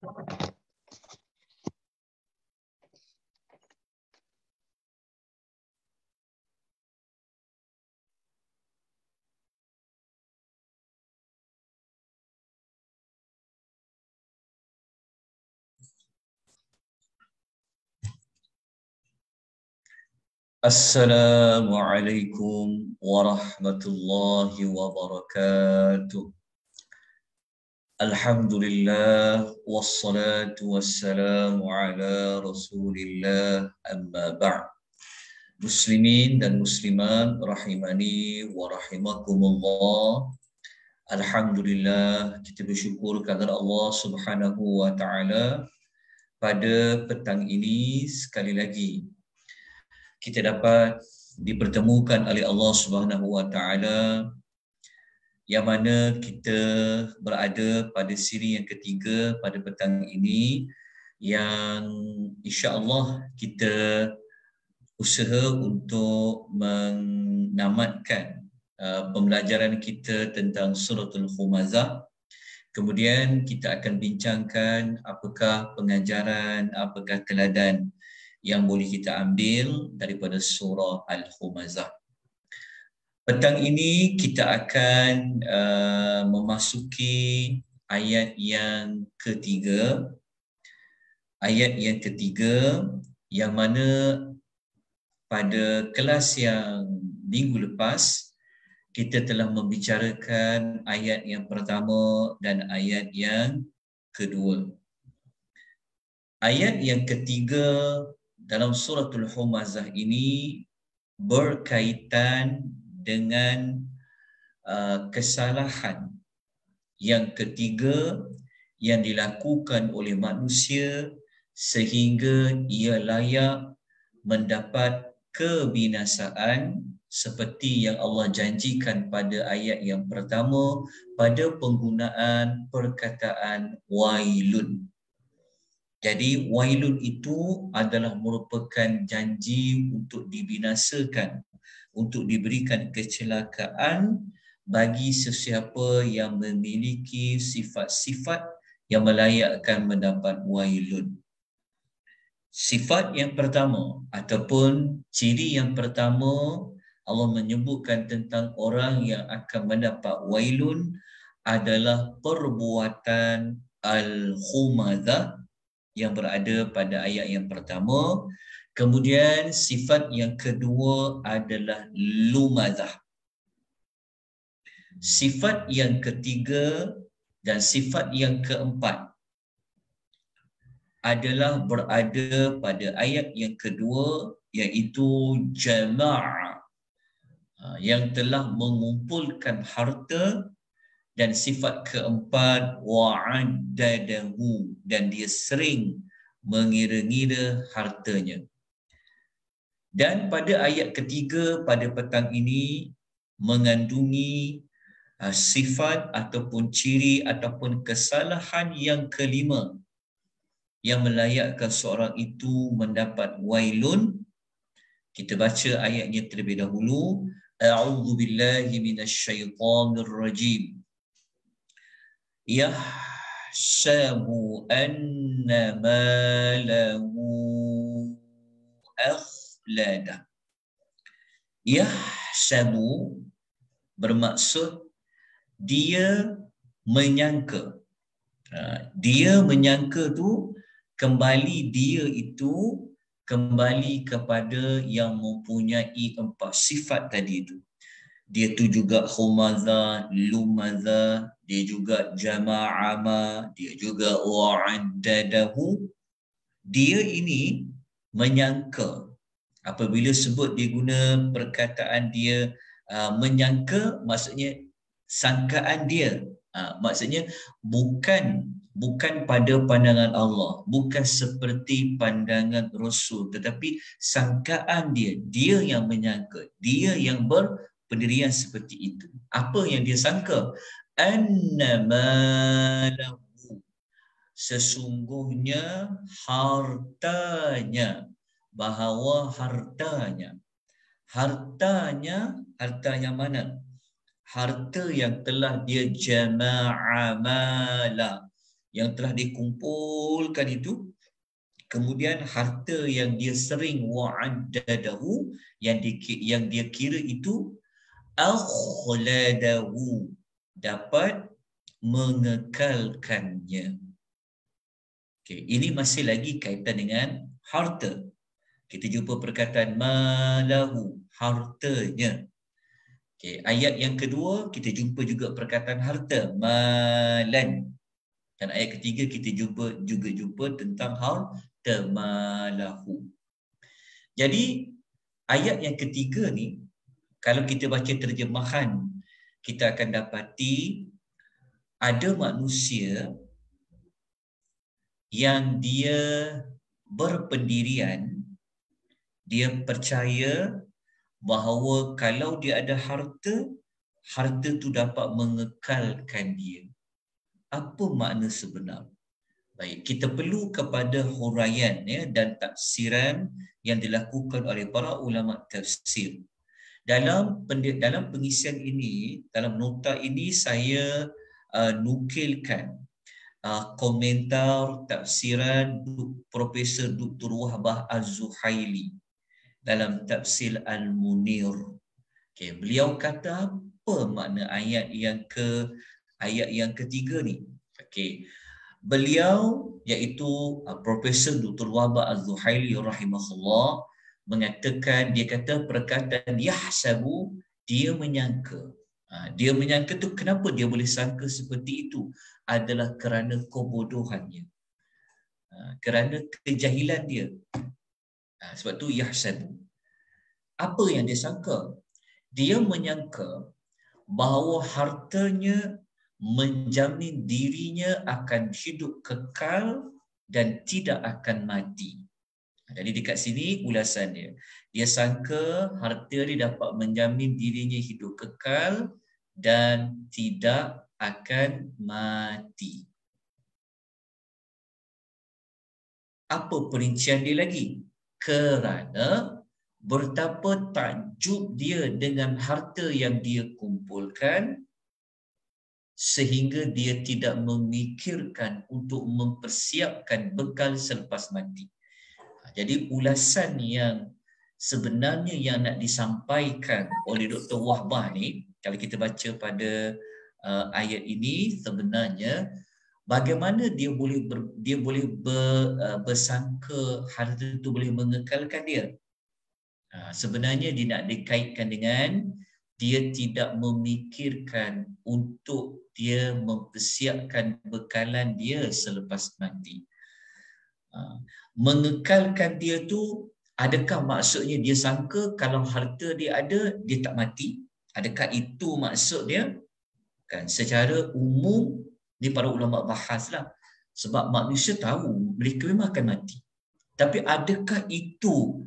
Assalamualaikum warahmatullahi wabarakatuh. Alhamdulillah wassalatu wassalamu ala Rasulillah amma ba'd. Muslimin dan muslimat rahimani wa rahimakumullah. Alhamdulillah, kita bersyukur kepada Allah Subhanahu wa taala pada petang ini sekali lagi kita dapat dipertemukan oleh Allah Subhanahu wa taala, yang mana kita berada pada siri yang ketiga pada petang ini, yang insya-Allah kita usaha untuk menamatkan pembelajaran kita tentang suratul Humazah. Kemudian kita akan bincangkan apakah pengajaran, apakah teladan yang boleh kita ambil daripada surah Al-Humazah. Petang ini kita akan memasuki ayat yang ketiga. Ayat yang ketiga yang mana pada kelas yang minggu lepas kita telah membicarakan ayat yang pertama dan ayat yang kedua. Ayat yang ketiga dalam suratul Humazah ini berkaitan dengan kesalahan yang ketiga yang dilakukan oleh manusia sehingga ia layak mendapat kebinasaan seperti yang Allah janjikan pada ayat yang pertama pada penggunaan perkataan wailun. Jadi wailun itu adalah merupakan janji untuk dibinasakan, untuk diberikan kecelakaan bagi sesiapa yang memiliki sifat-sifat yang melayakkan mendapat wailun. Sifat yang pertama ataupun ciri yang pertama Allah menyebutkan tentang orang yang akan mendapat wailun adalah perbuatan al-humazah yang berada pada ayat yang pertama. Kemudian sifat yang kedua adalah lumazah. Sifat yang ketiga dan sifat yang keempat adalah berada pada ayat yang kedua, iaitu jama'ah, yang telah mengumpulkan harta. Dan sifat keempat wa'addadahu, dan dia sering mengira-ngira hartanya. Dan pada ayat ketiga pada petang ini mengandungi sifat ataupun ciri ataupun kesalahan yang kelima yang melayakkan seorang itu mendapat wailun. Kita baca ayatnya terlebih dahulu. A'udzu billahi minasyaitonir rajim. Yahsabu anna malahu akhlada. Yahsabu bermaksud dia menyangka. Dia menyangka tu kembali, dia itu kembali kepada yang mempunyai empat sifat tadi itu. Dia tu juga humazah, lumazah, dia juga jama'ama, dia juga wa'addadahu. Dia ini menyangka. Apabila sebut dia guna perkataan dia menyangka, maksudnya sangkaan dia. Maksudnya bukan pada pandangan Allah, bukan seperti pandangan Rasul, tetapi sangkaan dia yang menyangka, dia yang berpendirian seperti itu. Apa yang dia sangka? Annamalahu, sesungguhnya hartanya, bahawa hartanya mana? Harta yang telah dia jama'amala, yang telah dikumpulkan itu, kemudian harta yang dia sering wa'addadahu, yang dia kira itu, akhladahu, dapat mengekalkannya. Okay, ini masih lagi kaitan dengan harta. Kita jumpa perkataan malahu, hartanya. Okay, ayat yang kedua kita jumpa juga perkataan harta, malan. Dan ayat ketiga kita juga jumpa tentang harta, malahu. Jadi ayat yang ketiga ni, kalau kita baca terjemahan, kita akan dapati ada manusia yang dia berpendirian, dia percaya bahawa kalau dia ada harta, harta tu dapat mengekalkan dia. Apa makna sebenar? Baik, kita perlu kepada huraian dan tafsiran yang dilakukan oleh para ulama tafsir. Dalam pengisian ini, dalam nota ini saya nukilkan komentar tafsiran Profesor Dr. Wahbah Az-Zuhaili dalam tafsir Al-Munir. Okay, beliau kata apa makna ayat yang ketiga ni? Okay. Beliau iaitu Profesor Dr. Wahbah Az-Zuhaili rahimahullah mengatakan, dia kata perkataan yahsabu, dia menyangka. Dia menyangka tu, kenapa dia boleh sangka seperti itu? Adalah kerana kebodohannya, kerana kejahilan dia. Sebab tu yahsabu. Apa yang dia sangka? Dia menyangka bahawa hartanya menjamin dirinya akan hidup kekal dan tidak akan mati. Jadi dekat sini ulasan dia. Dia sangka harta dia dapat menjamin dirinya hidup kekal dan tidak akan mati. Apa perincian dia lagi? Kerana betapa takjub dia dengan harta yang dia kumpulkan, sehingga dia tidak memikirkan untuk mempersiapkan bekal selepas mati. Jadi ulasan yang sebenarnya yang nak disampaikan oleh Dr. Wahbah ni, kalau kita baca pada ayat ini, sebenarnya bagaimana dia boleh bersangka harta itu boleh mengekalkan dia. Sebenarnya dia nak dikaitkan dengan dia tidak memikirkan untuk dia mempersiapkan bekalan dia selepas mati. Mengekalkan dia tu, adakah maksudnya dia sangka kalau harta dia ada, dia tak mati? Adakah itu maksud dia? Kan secara umum ni para ulama bahaslah, sebab manusia tahu mereka memang akan mati. Tapi adakah itu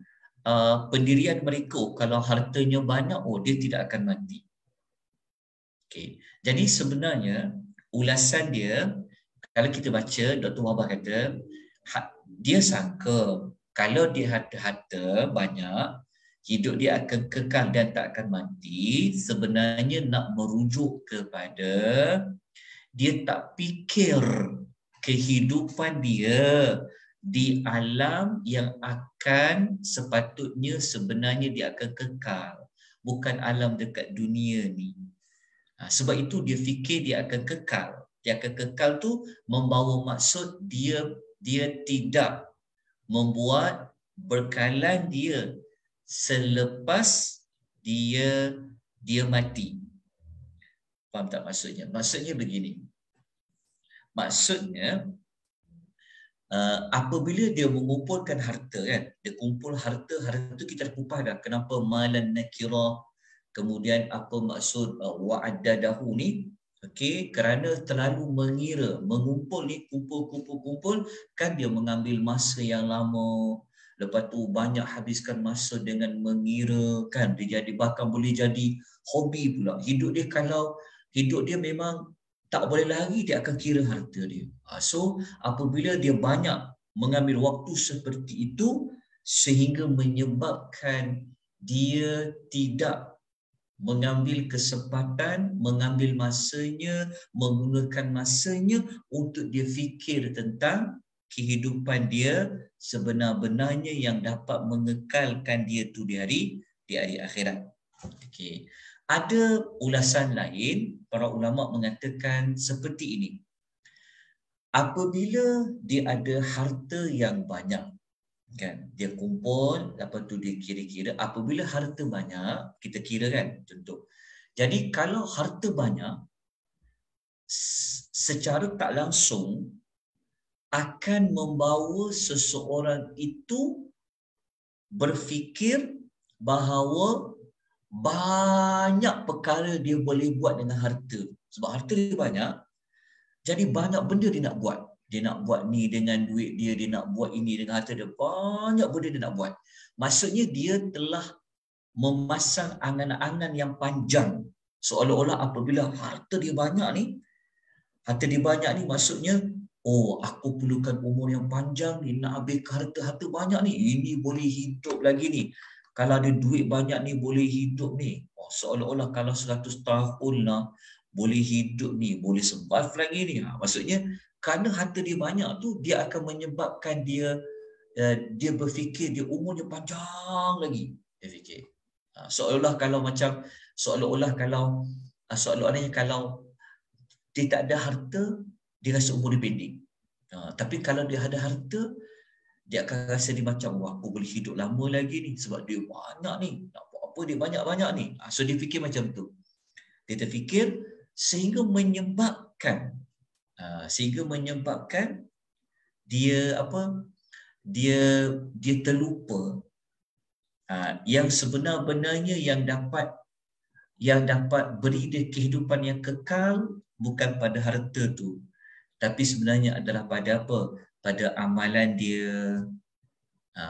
pendirian mereka kalau hartanya banyak, dia tidak akan mati? Okay. Jadi sebenarnya ulasan dia, kalau kita baca, Dr. Wahbah kata dia sangka kalau dia harta banyak, hidup dia akan kekal dan tak akan mati. Sebenarnya nak merujuk kepada dia tak fikir kehidupan dia di alam yang akan sepatutnya sebenarnya dia akan kekal, bukan alam dekat dunia ni. Sebab itu dia fikir dia akan kekal. Dia akan kekal tu membawa maksud dia tidak membuat bekalan dia selepas dia mati. Faham tak maksudnya? Maksudnya begini. Maksudnya apabila dia mengumpulkan harta, kan, dia kumpul harta tu kita dah kupas dah kenapa malan nakirah, kemudian apa maksud wa'addadahu ni. Okey, kerana terlalu mengira, mengumpul ni, kumpul kan dia mengambil masa yang lama. Lepas tu banyak habiskan masa dengan mengira, kan dia jadi, bahkan boleh jadi hobi pula. Hidup dia, kalau hidup dia memang tak boleh lari, dia akan kira harta dia. So apabila dia banyak mengambil waktu seperti itu, sehingga menyebabkan dia tidak mengambil kesempatan, mengambil masanya, menggunakan masanya untuk dia fikir tentang kehidupan dia sebenar-benarnya yang dapat mengekalkan dia tu di hari akhirat. Okey. Ada ulasan lain, para ulama mengatakan seperti ini. Apabila dia ada harta yang banyak, kan, dia kumpul, lepas tu dia kira-kira, apabila harta banyak, kita kira kan, contoh. Jadi kalau harta banyak, secara tak langsung akan membawa seseorang itu berfikir bahawa banyak perkara dia boleh buat dengan harta. Sebab harta dia banyak, jadi banyak benda dia nak buat. Dia nak buat ni dengan duit dia, dia nak buat ini dengan harta dia. Banyak benda dia nak buat. Maksudnya dia telah memasang angan-angan yang panjang. Seolah-olah apabila harta dia banyak ni, maksudnya, oh, aku perlukan umur yang panjang ni, nak habiskan harta banyak ni. Ini boleh hidup lagi ni. Kalau ada duit banyak ni, boleh hidup ni. Oh, seolah-olah kalau 100 tahun lah, boleh hidup ni, boleh survive lagi ni. Maksudnya, kerana harta dia banyak tu, dia akan menyebabkan dia berfikir dia umurnya panjang lagi. Dia fikir. Seolah-olah kalau dia tak ada harta, dia rasa umur dia pendek. Tapi kalau dia ada harta, dia akan rasa dia macam, wah, aku boleh hidup lama lagi ni sebab dia banyak ni. Nak buat apa dia banyak-banyak ni. So dia fikir macam tu. Dia terfikir sehingga menyebabkan dia dia terlupa yang sebenar-benarnya yang dapat beri dia kehidupan yang kekal bukan pada harta tu, tapi sebenarnya adalah pada apa? Pada amalan dia,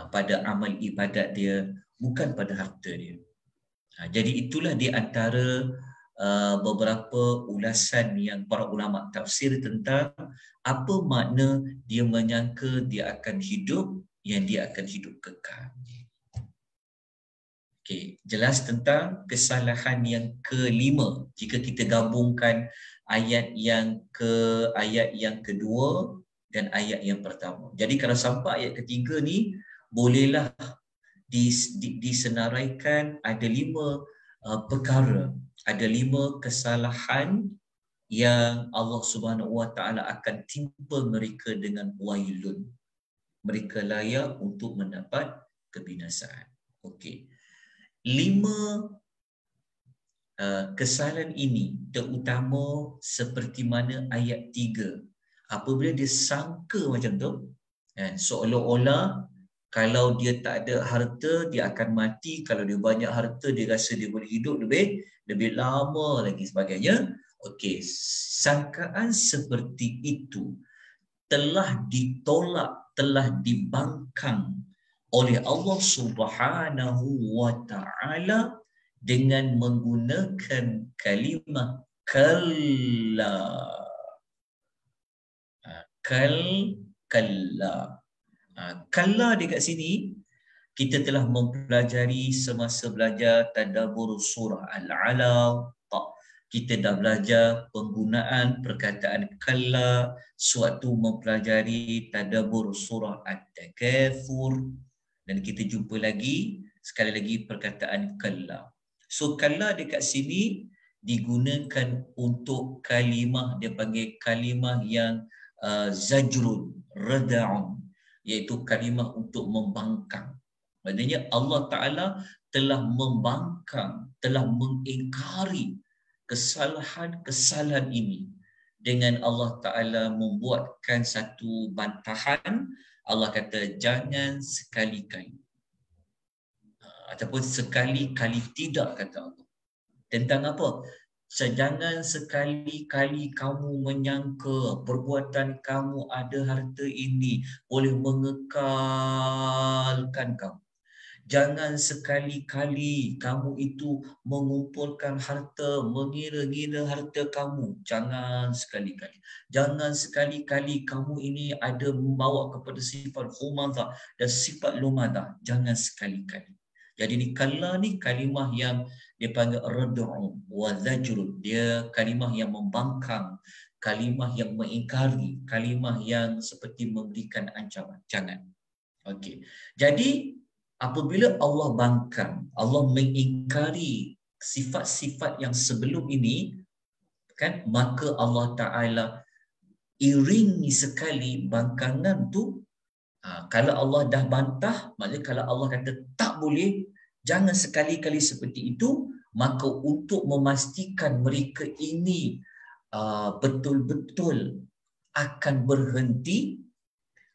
pada amal ibadat dia, bukan pada harta dia. Jadi itulah di antara beberapa ulasan yang para ulama tafsir tentang apa makna dia menyangka dia akan hidup, yang dia akan hidup kekal. Okey, jelas tentang kesalahan yang kelima. Jika kita gabungkan ayat yang kedua dan ayat yang pertama. Jadi kalau sampai ayat ketiga ni, bolehlah disenaraikan ada 5 perkara, ada 5 kesalahan yang Allah Subhanahu Wa Taala akan timpa mereka dengan wailun. Mereka layak untuk mendapat kebinasaan. Okey. 5 kesalahan ini terutama seperti mana ayat 3. Apabila dia sangka macam tu, seolah-olah kalau dia tak ada harta, dia akan mati. Kalau dia banyak harta, dia rasa dia boleh hidup lebih lama lagi sebagainya. Okey, sangkaan seperti itu telah ditolak, telah dibangkang oleh Allah Subhanahu Wa Taala dengan menggunakan kalimah kalla. Kalla dekat sini kita telah mempelajari semasa belajar tadabbur surah Al-Alaq. Kita dah belajar penggunaan perkataan kalla sewaktu mempelajari tadabbur surah At-Takatsur, dan kita jumpa lagi sekali lagi perkataan kalla. So kalla dekat sini digunakan untuk kalimah, dia panggil kalimah yang zajrun, rada'un, iaitu kalimah untuk membangkang. Maksudnya Allah Ta'ala telah membangkang, telah mengingkari kesalahan ini dengan Allah Ta'ala membuatkan satu bantahan. Allah kata jangan sekali-kali, ataupun sekali-kali tidak, kata Allah. Tentang apa? Jangan sekali-kali kamu menyangka perbuatan kamu ada harta ini boleh mengekalkan kamu. Jangan sekali-kali kamu itu mengumpulkan harta, mengira-ngira harta kamu. Jangan sekali-kali. Jangan sekali-kali kamu ini ada membawa kepada sifat humadah dan sifat lumadah. Jangan sekali-kali. Jadi ni kalla ni kalimah yang dia panggil rad'u wa zajrun. Dia kalimah yang membangkang, kalimah yang mengingkari, kalimah yang seperti memberikan ancaman. Jangan. Okey. Jadi apabila Allah bangkang, Allah mengingkari sifat-sifat yang sebelum ini, kan, maka Allah Taala iringi sekali bangkangan tu. Kalau Allah dah bantah, maknanya kalau Allah kata tak boleh, jangan sekali-kali seperti itu, maka untuk memastikan mereka ini betul-betul akan berhenti,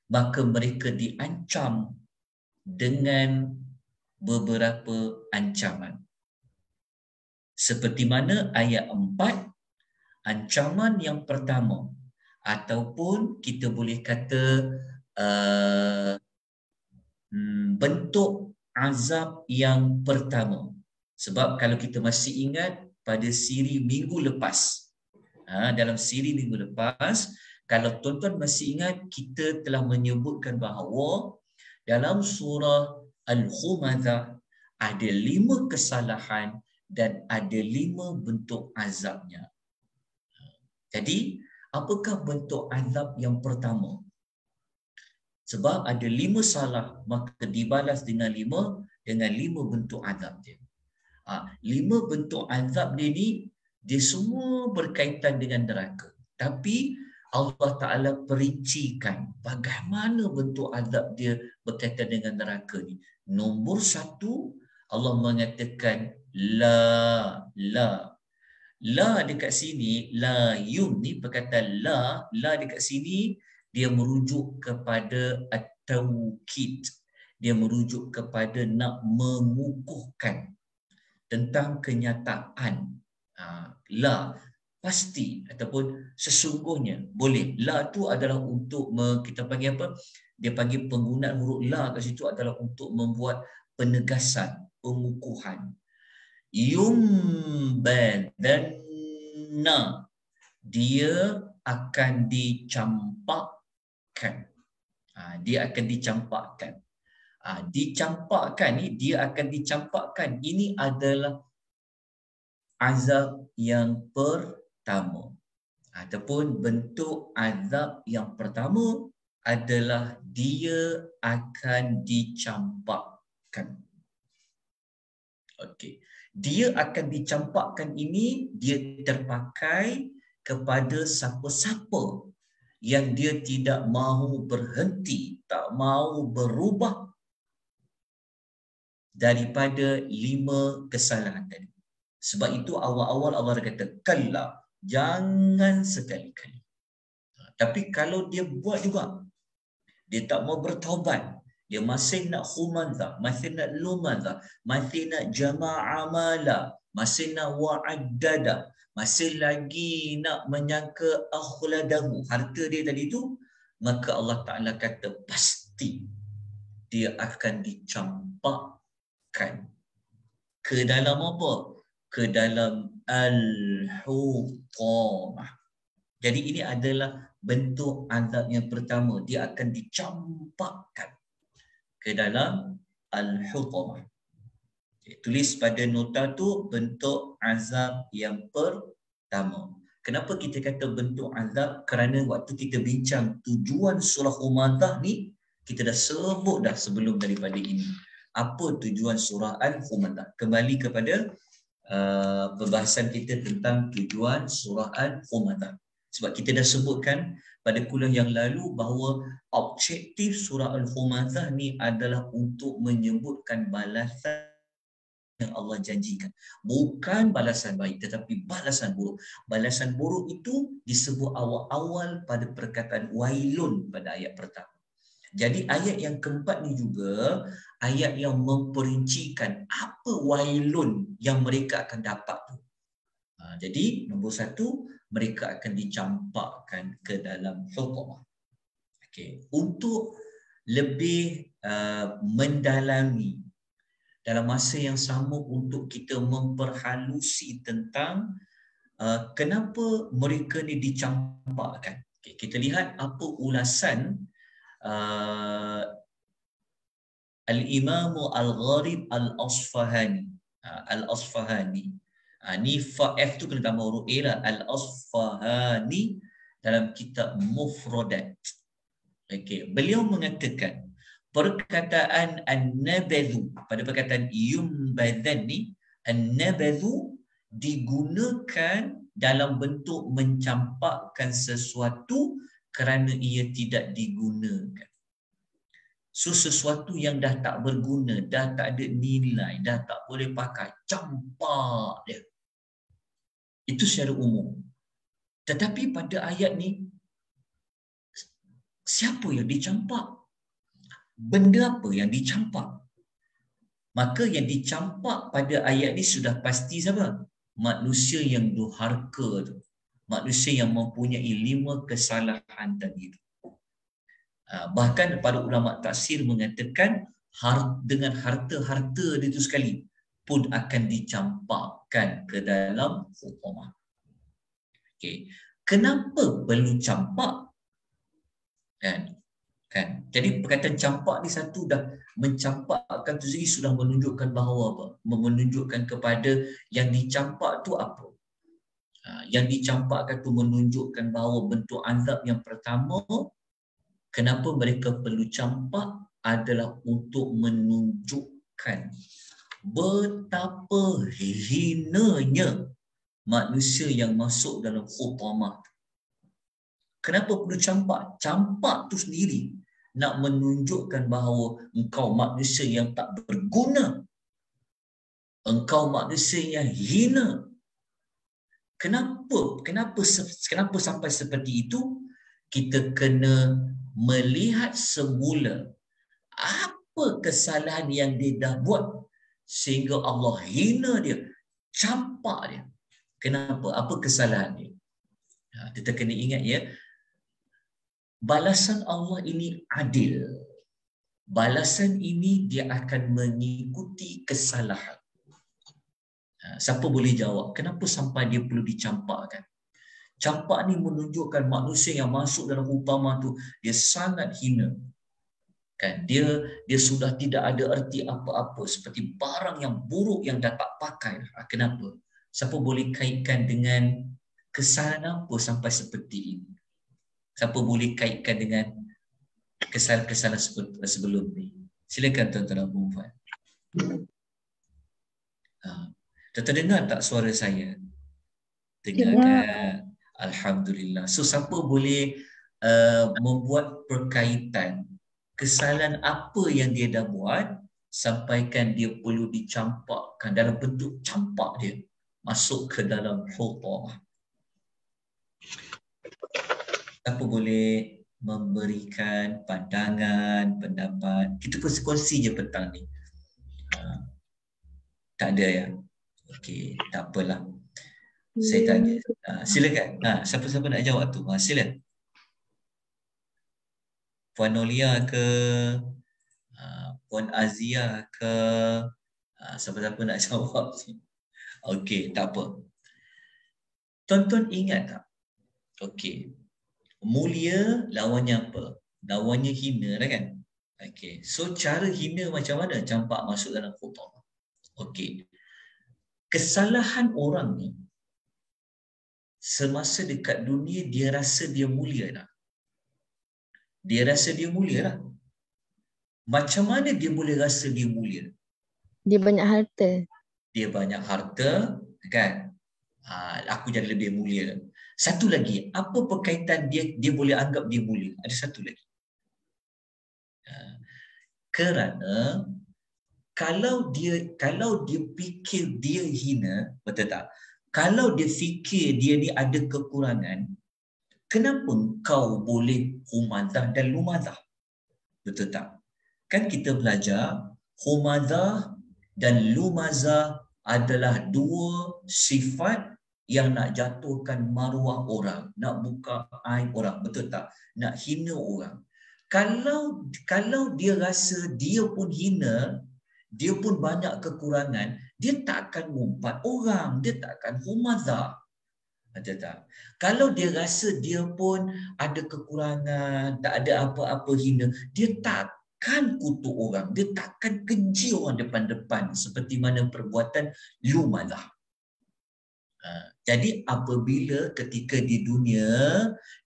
maka mereka diancam dengan beberapa ancaman. Seperti mana ayat 4, ancaman yang pertama, ataupun kita boleh kata bentuk azab yang pertama. Sebab kalau kita masih ingat pada siri minggu lepas, dalam siri minggu lepas, kalau tuan-tuan masih ingat, kita telah menyebutkan bahawa dalam surah Al-Humazah ada 5 kesalahan dan ada 5 bentuk azabnya. Jadi, apakah bentuk azab yang pertama? Sebab ada 5 salah, maka dibalas dengan 5 bentuk azab dia. 5 bentuk azab dia ni, dia semua berkaitan dengan neraka. Tapi Allah Ta'ala perincikan bagaimana bentuk azab dia berkaitan dengan neraka ni. Nombor 1, Allah mengatakan la. La dekat sini, la yum ni, perkataan la dekat sini, dia merujuk kepada at-tawkid. Dia merujuk kepada nak mengukuhkan tentang kenyataan. La, pasti ataupun sesungguhnya, boleh. La tu adalah untuk kita panggil apa? Dia panggil penggunaan huruf la kat situ adalah untuk membuat penegasan, pengukuhan. Yumbadanna, dia akan dicampakkan. Dia akan dicampakkan. Dicampakkan ni, dia akan dicampakkan. Ini adalah azab yang pertama. Ataupun bentuk azab yang pertama adalah dia akan dicampakkan. Okey. Dia akan dicampakkan ini, dia terpakai kepada siapa-siapa yang dia tidak mahu berhenti, tak mahu berubah daripada 5 kesalahan tadi. Sebab itu awal-awal Allah kata, kalla, jangan sekali-kali. Tapi kalau dia buat juga, dia tak mau bertaubat, dia masih nak humazah, masih nak lumazah, masih nak jama'a mala, masih nak wa'addada, masih lagi nak menyangka akhladahu, harta dia tadi tu, maka Allah Ta'ala kata pasti dia akan dicampakkan ke dalam apa? Ke dalam al-hutamah. Jadi ini adalah bentuk azab yang pertama, dia akan dicampakkan ke dalam al-hutamah. Tulis pada nota tu bentuk azab yang pertama. Kenapa kita kata bentuk azab? Kerana waktu kita bincang tujuan surah Humazah ni, kita dah sebut dah sebelum daripada ini. Apa tujuan surah Al-Humazah? Kembali kepada perbahasan kita tentang tujuan surah Al-Humazah. Sebab kita dah sebutkan pada kuliah yang lalu bahawa objektif surah Al-Humazah ni adalah untuk menyebutkan balasan yang Allah janjikan. Bukan balasan baik, tetapi balasan buruk. Balasan buruk itu disebut awal-awal pada perkataan wailun pada ayat pertama. Jadi ayat yang keempat ni juga ayat yang memperincikan apa wailun yang mereka akan dapat tu. Jadi nombor 1, mereka akan dicampakkan ke dalam hukumah. Okey, untuk lebih mendalami dalam masa yang sama untuk kita memperhalusi tentang kenapa mereka ni dicampakkan. Okay, kita lihat apa ulasan Al-Imam Al-Gharib Al-Asfahani. Al-Asfahani. Ni F tu kena tambah huruf A lah. Al-Asfahani dalam kitab Mufradat. Okey, beliau mengatakan perkataan an-nabadhu pada perkataan yumbadhan ni, an-nabadhu digunakan dalam bentuk mencampakkan sesuatu kerana ia tidak digunakan. So sesuatu yang dah tak berguna, dah tak ada nilai, dah tak boleh pakai, campak dia. Itu secara umum. Tetapi pada ayat ni, siapa yang dicampak? Benda apa yang dicampak? Maka yang dicampak pada ayat ni sudah pasti siapa? Manusia yang durhaka tu. Manusia yang mempunyai 5 kesalahan tadi tu. Bahkan para ulama tafsir mengatakan dengan harta-harta dia tu sekali pun akan dicampakkan ke dalam hukumah. Okay. Kenapa perlu campak? Kan? Jadi perkataan campak ni satu dah mencampakkan tu sendiri sudah menunjukkan bahawa apa? Menunjukkan kepada yang dicampak tu apa? Yang dicampakkan tu menunjukkan bahawa bentuk azab yang pertama, kenapa mereka perlu campak adalah untuk menunjukkan betapa hinanya manusia yang masuk dalam hutamah. Kenapa perlu campak? Campak tu sendiri nak menunjukkan bahawa engkau manusia yang tak berguna. Engkau manusia yang hina. Kenapa sampai seperti itu? Kita kena melihat semula apa kesalahan yang dia dah buat sehingga Allah hina dia, campak dia. Kenapa? Apa kesalahan dia? Kita kena ingat ya, balasan Allah ini adil. Balasan ini dia akan mengikuti kesalahan. Siapa boleh jawab kenapa sampai dia perlu dicampakkan? Campak ni menunjukkan manusia yang masuk dalam hutamah tu dia sangat hina. Kan, dia sudah tidak ada erti apa-apa, seperti barang yang buruk yang dah tak pakai. Kenapa? Siapa boleh kaitkan dengan kesalahan apa sampai seperti ini? Siapa boleh kaitkan dengan kesalahan-kesalahan sebelum ni? Silakan tuan-tuan dan puan-puan. Tuan-tuan dengar tak suara saya? Dengar kan? Alhamdulillah. So siapa boleh membuat perkaitan kesalahan apa yang dia dah buat sampaikan dia perlu dicampakkan dalam bentuk campak dia masuk ke dalam hutamah? Siapa boleh memberikan pandangan, pendapat? Kita kongsi je petang ni. Tak ada ya? Okey, tak apalah. Saya tanya. Silakan. Siapa-siapa nak jawab tu? Silakan. Puan Nolia ke? Puan Azia ke? Siapa-siapa nak jawab? Okey, tak apa. Tuan-tuan ingat tak? Okey. Mulia lawannya apa? Lawannya hina dah kan? Okey. So cara hina macam mana campak masuk dalam hutamah? Okey. Kesalahan orang ni semasa dekat dunia dia rasa dia mulia tak? Dia rasa dia mulia lah. Macam mana dia boleh rasa dia mulia? Dia banyak harta. Dia banyak harta, kan? Aku jadi lebih mulia. Satu lagi, apa perkaitan dia boleh anggap dia mulia? Ada satu lagi. Kerana kalau dia fikir dia hina, betul tak? Kalau dia fikir dia ni ada kekurangan, kenapa kau boleh humadah dan lumadah? Betul tak? Kan kita belajar humadah dan lumazah adalah dua sifat yang nak jatuhkan maruah orang, nak buka aib orang, betul tak? Nak hina orang. Kalau dia rasa dia pun hina, dia pun banyak kekurangan, dia tak akan ngumpat orang, dia tak akan humadah. Betul tak? Kalau dia rasa dia pun ada kekurangan, tak ada apa-apa hina, dia tak takkan kutuk orang, dia takkan keji orang depan-depan seperti mana perbuatan lu malah. Jadi apabila ketika di dunia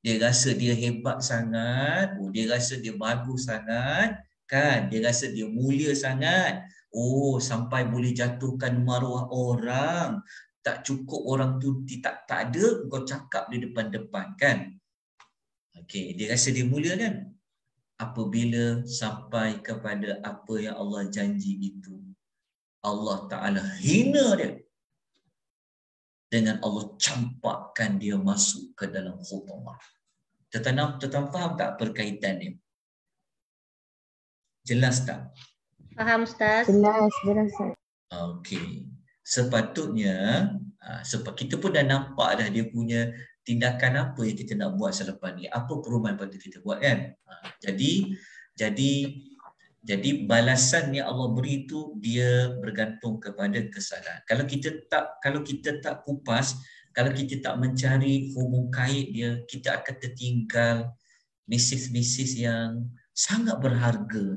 dia rasa dia hebat sangat, dia rasa dia bagus sangat, kan, dia rasa dia mulia sangat, sampai boleh jatuhkan maruah orang, tak cukup orang tu tak ada kau cakap di depan-depan, kan. Okey, dia rasa dia mulia, kan. Apabila sampai kepada apa yang Allah janji itu, Allah Ta'ala hina dia dengan Allah campakkan dia masuk ke dalam hutamah. Tuan faham tak perkaitan ni? Jelas tak? Faham, Ustaz? Jelas. Okey. Sepatutnya, kita pun dah nampak dah dia punya tindakan apa yang kita nak buat selepas ni. Apa perubahan patut kita buat, kan? Jadi balasan yang Allah beri itu dia bergantung kepada kesalahan. Kalau kita tak kupas, kalau kita tak mencari hubung kait dia, kita akan tertinggal mesej-mesej yang sangat berharga.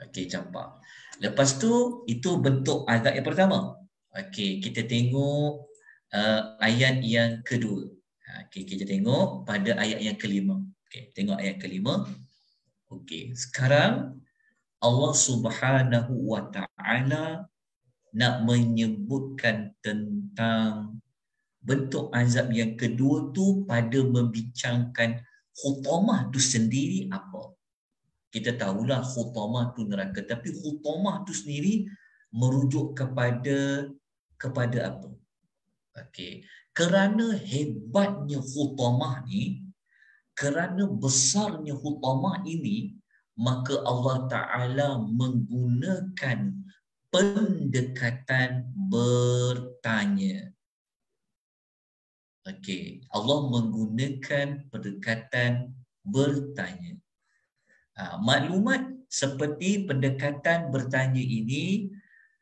Okey, campak. Lepas tu itu bentuk azab yang pertama. Okey, kita tengok ayat yang kedua. Okey, kita tengok pada ayat yang kelima. Okey, tengok ayat kelima. Okey, sekarang Allah Subhanahu wa Ta'ala nak menyebutkan tentang bentuk azab yang kedua tu pada membincangkan hutamah tu sendiri apa. Kita tahulah hutamah tu neraka, tapi hutamah tu sendiri merujuk kepada apa? Okey, kerana hebatnya hutamah ni, kerana besarnya hutamah ini, maka Allah Ta'ala menggunakan pendekatan bertanya. Okey, Allah menggunakan pendekatan bertanya. Maklumat seperti pendekatan bertanya ini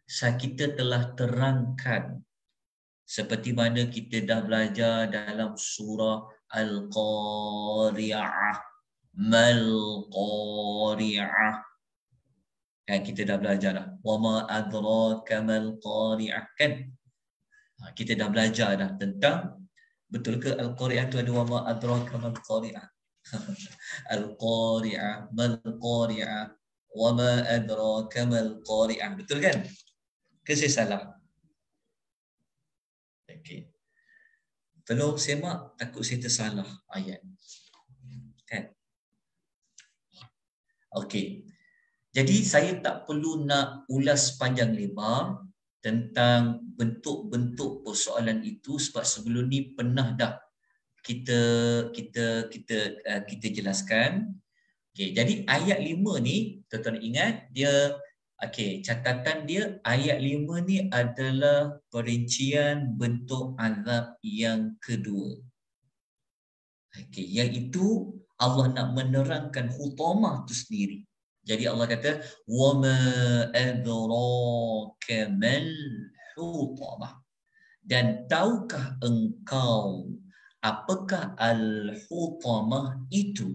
kita telah terangkan seperti mana kita dah belajar dalam surah Al-Qari'ah. Mal-Qari'ah. Kan kita dah belajar dah. Wa ma adraka mal-Qari'ah, kan? Kita dah belajar dah tentang, betul ke Al-Qari'ah tu ada wa ma adraka mal-Qari'ah? Al-Qari'ah, mal-Qari'ah, wa ma adraka mal-Qari'ah. Betul kan? Ke saya salah? Okey. Tolong semak, takut saya tersalah ayat. Kan? Okey. Jadi saya tak perlu nak ulas panjang lebar tentang bentuk-bentuk persoalan itu sebab sebelum ni pernah dah kita jelaskan. Okey, jadi ayat 5 ni tuan-tuan ingat dia, okey, catatan dia ayat 5 ni adalah perincian bentuk azab yang kedua. Okey, iaitu Allah nak menerangkan hutamah itu sendiri. Jadi Allah kata wa ma adraka mal hutamah. Dan tahukah engkau apakah al-hutamah itu?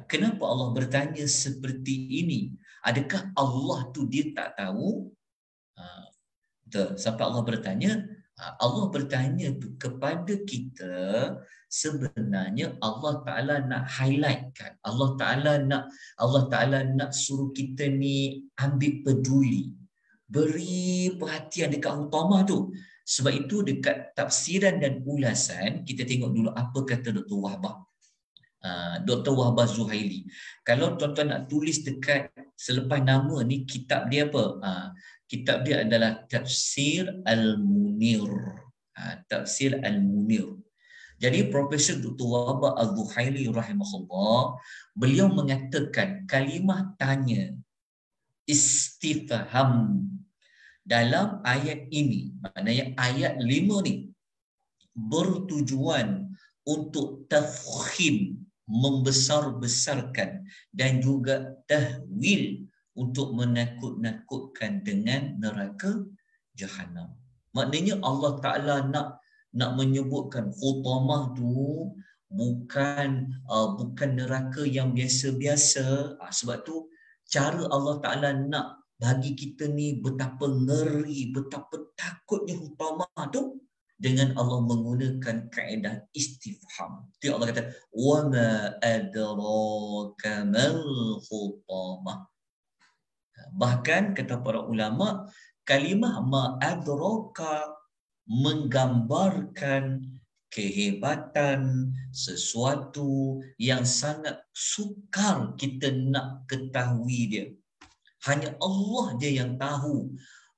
Kenapa Allah bertanya seperti ini? Adakah Allah tu dia tak tahu? Sampai Allah bertanya, Allah bertanya tu kepada kita, sebenarnya Allah Ta'ala nak highlightkan, Allah Ta'ala nak suruh kita ni ambil peduli, beri perhatian dekat hutamah tu. Sebab itu dekat tafsiran dan ulasan, kita tengok dulu apa kata Dr. Wahbah. Dr. Wahbah Zuhaili. Kalau tuan-tuan nak tulis dekat selepas nama ni, kitab dia apa? Kitab dia adalah Tafsir Al-Munir. Tafsir Al-Munir. Jadi Profesor Dr. Wahbah Al-Zuhaili rahimahullah, beliau mengatakan kalimah tanya, istifham, dalam ayat ini, maknanya ayat 5 ni, bertujuan untuk tafkhim, membesar-besarkan, dan juga tahwil, untuk menakut-nakutkan dengan neraka Jahannam. Maknanya Allah Ta'ala nak menyebutkan hutamah tu bukan neraka yang biasa-biasa. Sebab tu cara Allah Ta'ala nak bagi kita ni betapa ngeri, betapa takutnya hutamah tu dengan Allah menggunakan kaedah istifham. Itu Allah kata, وَمَا أَدْرَاكَ مَا الْخُطَامَةُ. Bahkan kata para ulama, kalimah ma adraka menggambarkan kehebatan sesuatu yang sangat sukar kita nak ketahui dia. Hanya Allah dia yang tahu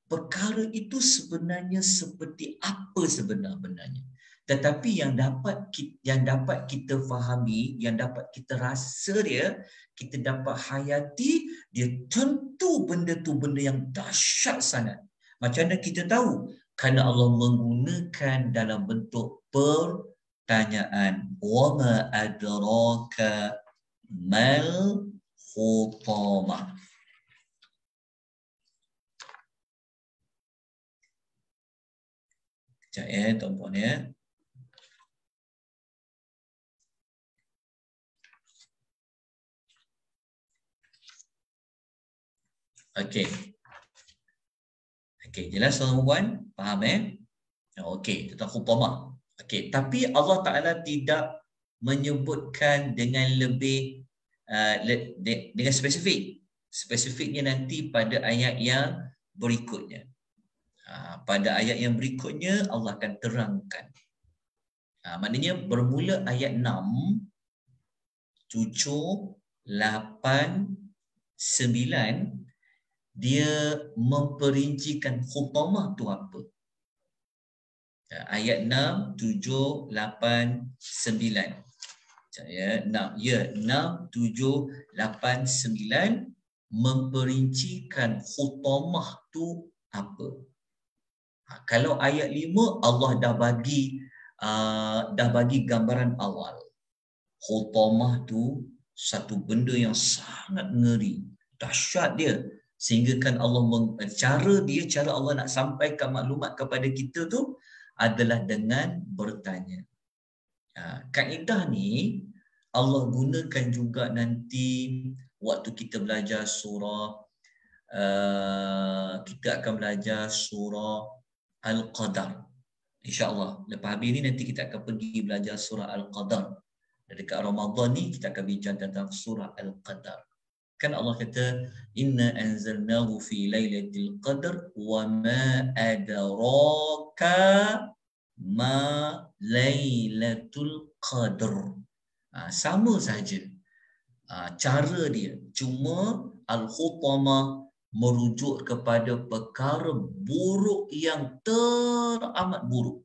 perkara itu sebenarnya seperti apa sebenar-benarnya. Tetapi yang dapat kita fahami, yang dapat kita rasa dia, kita dapat hayati, dia tentu benda tu benda yang dahsyat sangat. Macam mana kita tahu? Kerana Allah menggunakan dalam bentuk pertanyaan. وَمَا أَدْرَاكَ مَا الْخُطَامَةُ. Sekejap tuan-puan ya. Okey. Okey, jelas tuan-puan? Faham Okey, tentang hutamah. Okey, tapi Allah Ta'ala tidak menyebutkan dengan lebih dengan spesifik. Spesifiknya nanti pada ayat yang berikutnya. Pada ayat yang berikutnya Allah akan terangkan. Maknanya bermula ayat 6, 7, 8, 9 dia memperincikan hutamah tu apa. Ayat 6, 7, 8, 9. Ya, 6, 7, 8, 9 memperincikan hutamah tu apa. Kalau ayat 5 Allah dah bagi gambaran awal. Hutamah tu satu benda yang sangat ngeri, dahsyat dia. Sehingga kan Allah cara Allah nak sampaikan maklumat kepada kita tu adalah dengan bertanya. Kaedah ni Allah gunakan juga nanti waktu kita belajar surah kita akan belajar surah Al-Qadar. InsyaAllah lepas habis ni nanti kita akan pergi belajar surah Al-Qadar. Dekat Ramadan ni kita akan bincang tentang surah Al-Qadar. Kan Allah kata inna anzalnahu fi lailatul qadar wa ma adraka ma lailatul qadar. Sama saja cara dia, cuma al-hutamah merujuk kepada perkara buruk yang teramat buruk.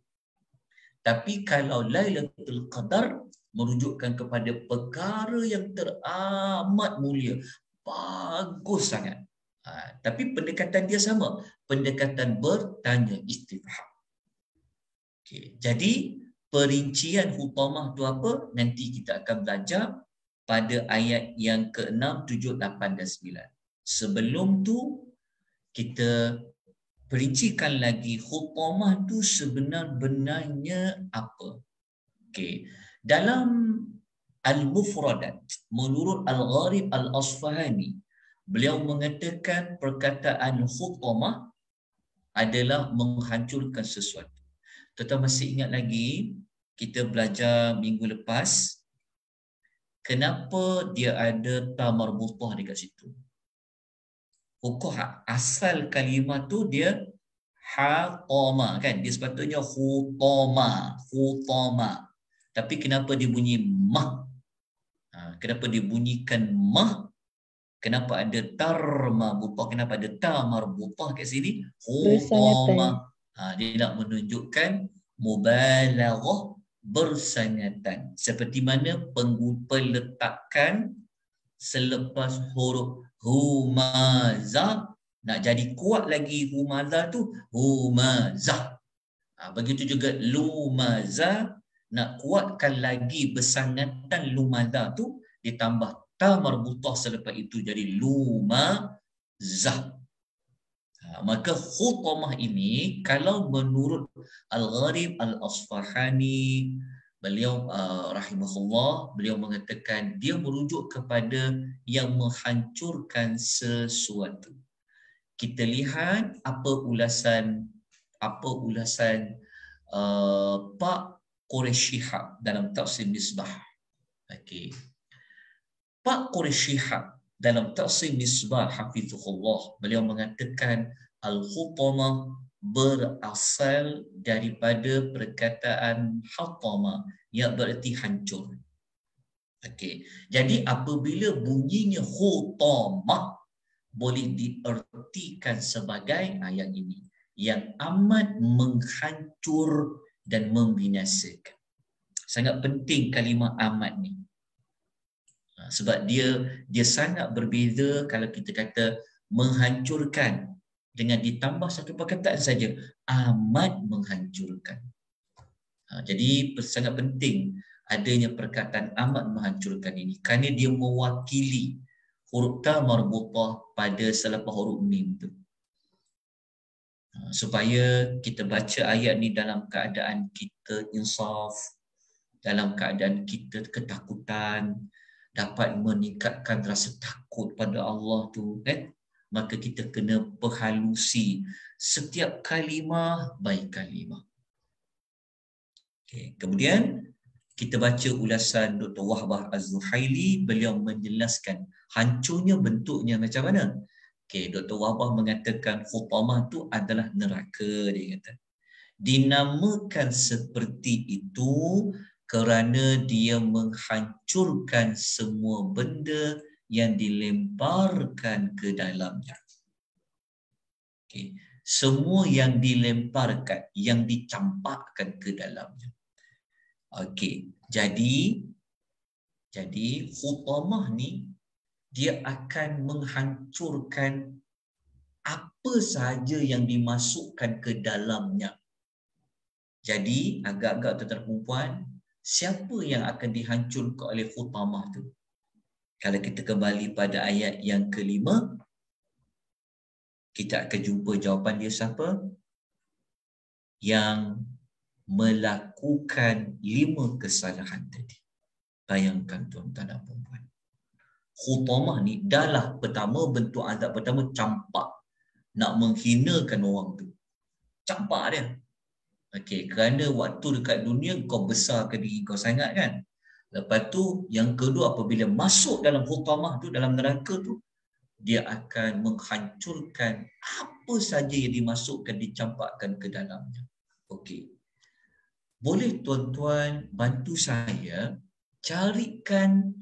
Tapi kalau lailatul qadar merujukkan kepada perkara yang teramat mulia, bagus sangat. Tapi pendekatan dia sama, pendekatan bertanya, istifham. Okay. Jadi perincian hutamah itu apa? Nanti kita akan belajar pada ayat yang ke-6, 7, 8 dan 9. Sebelum tu kita perincikan lagi hutamah itu sebenar-benarnya apa. Okay. Dalam Al-Mufradat, menurut Al-Gharib Al-Asfahani, beliau mengatakan perkataan hutamah adalah menghancurkan sesuatu. Tuan masih ingat lagi kita belajar minggu lepas kenapa dia ada ta marbutah dekat situ? Hukum asal kalimah tu dia hatama kan, dia sepatutnya hutama. Tapi kenapa dia bunyi mah? Kenapa dia bunyikan mah? Kenapa ada tar marbutah? Kenapa ada ta marbutah kat sini? Hutama. Dia nak menunjukkan mubalaghah, bersangatan. Seperti mana peletakan selepas huruf humaza nak jadi kuat lagi humaza tu humazah. Begitu juga lumaza nak kuatkan lagi bersangatan lumaza tu ditambah ta marbutah selepas itu jadi lumazah. Maka hutamah ini kalau menurut Al-Gharib Al-Asfahani Beliau rahimahullah, beliau mengatakan dia merujuk kepada yang menghancurkan sesuatu. Kita lihat apa ulasan Pak Quraisy Shihab dalam tafsir Misbah. Okey. Pak Quraisy Shihab dalam tafsir Misbah hafizahullah, beliau mengatakan al-hutamah berasal daripada perkataan hatama yang berarti hancur. Okey. Jadi apabila bunyinya hutamah boleh diartikan sebagai yang ini, yang amat menghancur dan membinasakan. Sangat penting kalimah amat ni. Sebab dia sangat berbeza kalau kita kata menghancurkan dengan ditambah satu perkataan saja, amat menghancurkan. Jadi sangat penting adanya perkataan amat menghancurkan ini kerana dia mewakili huruf ta marbutah pada selepas huruf mim tu. Supaya kita baca ayat ni dalam keadaan kita insaf, dalam keadaan kita ketakutan, dapat meningkatkan rasa takut pada Allah tu, kan? Maka kita kena perhalusi setiap kalimah baik kalimah. Okay. Kemudian kita baca ulasan Dr. Wahbah Az-Zuhaili, beliau menjelaskan hancurnya bentuknya macam mana. Okay, Dr. Wahbah mengatakan hutamah tu adalah neraka, dia kata. Dinamakan seperti itu kerana dia menghancurkan semua benda yang dilemparkan ke dalamnya. Okay. Semua yang dilemparkan, yang dicampakkan ke dalamnya. Okey, jadi hutamah ni dia akan menghancurkan apa sahaja yang dimasukkan ke dalamnya. Jadi agak-agak tuan-tuan perempuan, siapa yang akan dihancurkan oleh hutamah tu? Kalau kita kembali pada ayat yang kelima, kita akan jumpa jawapan dia siapa? Yang melakukan 5 kesalahan tadi. Bayangkan tuan-tuan dan puan-puan. Hutamah ni adalah pertama, bentuk azab pertama campak. Nak menghinakan orang tu. Campak dia. Okey, kerana waktu dekat dunia kau besarkan diri kau sangat kan. Lepas tu yang kedua, apabila masuk dalam hutamah tu, dalam neraka tu, dia akan menghancurkan apa saja yang dimasukkan, dicampakkan ke dalamnya. Okey. Boleh tuan-tuan bantu saya carikan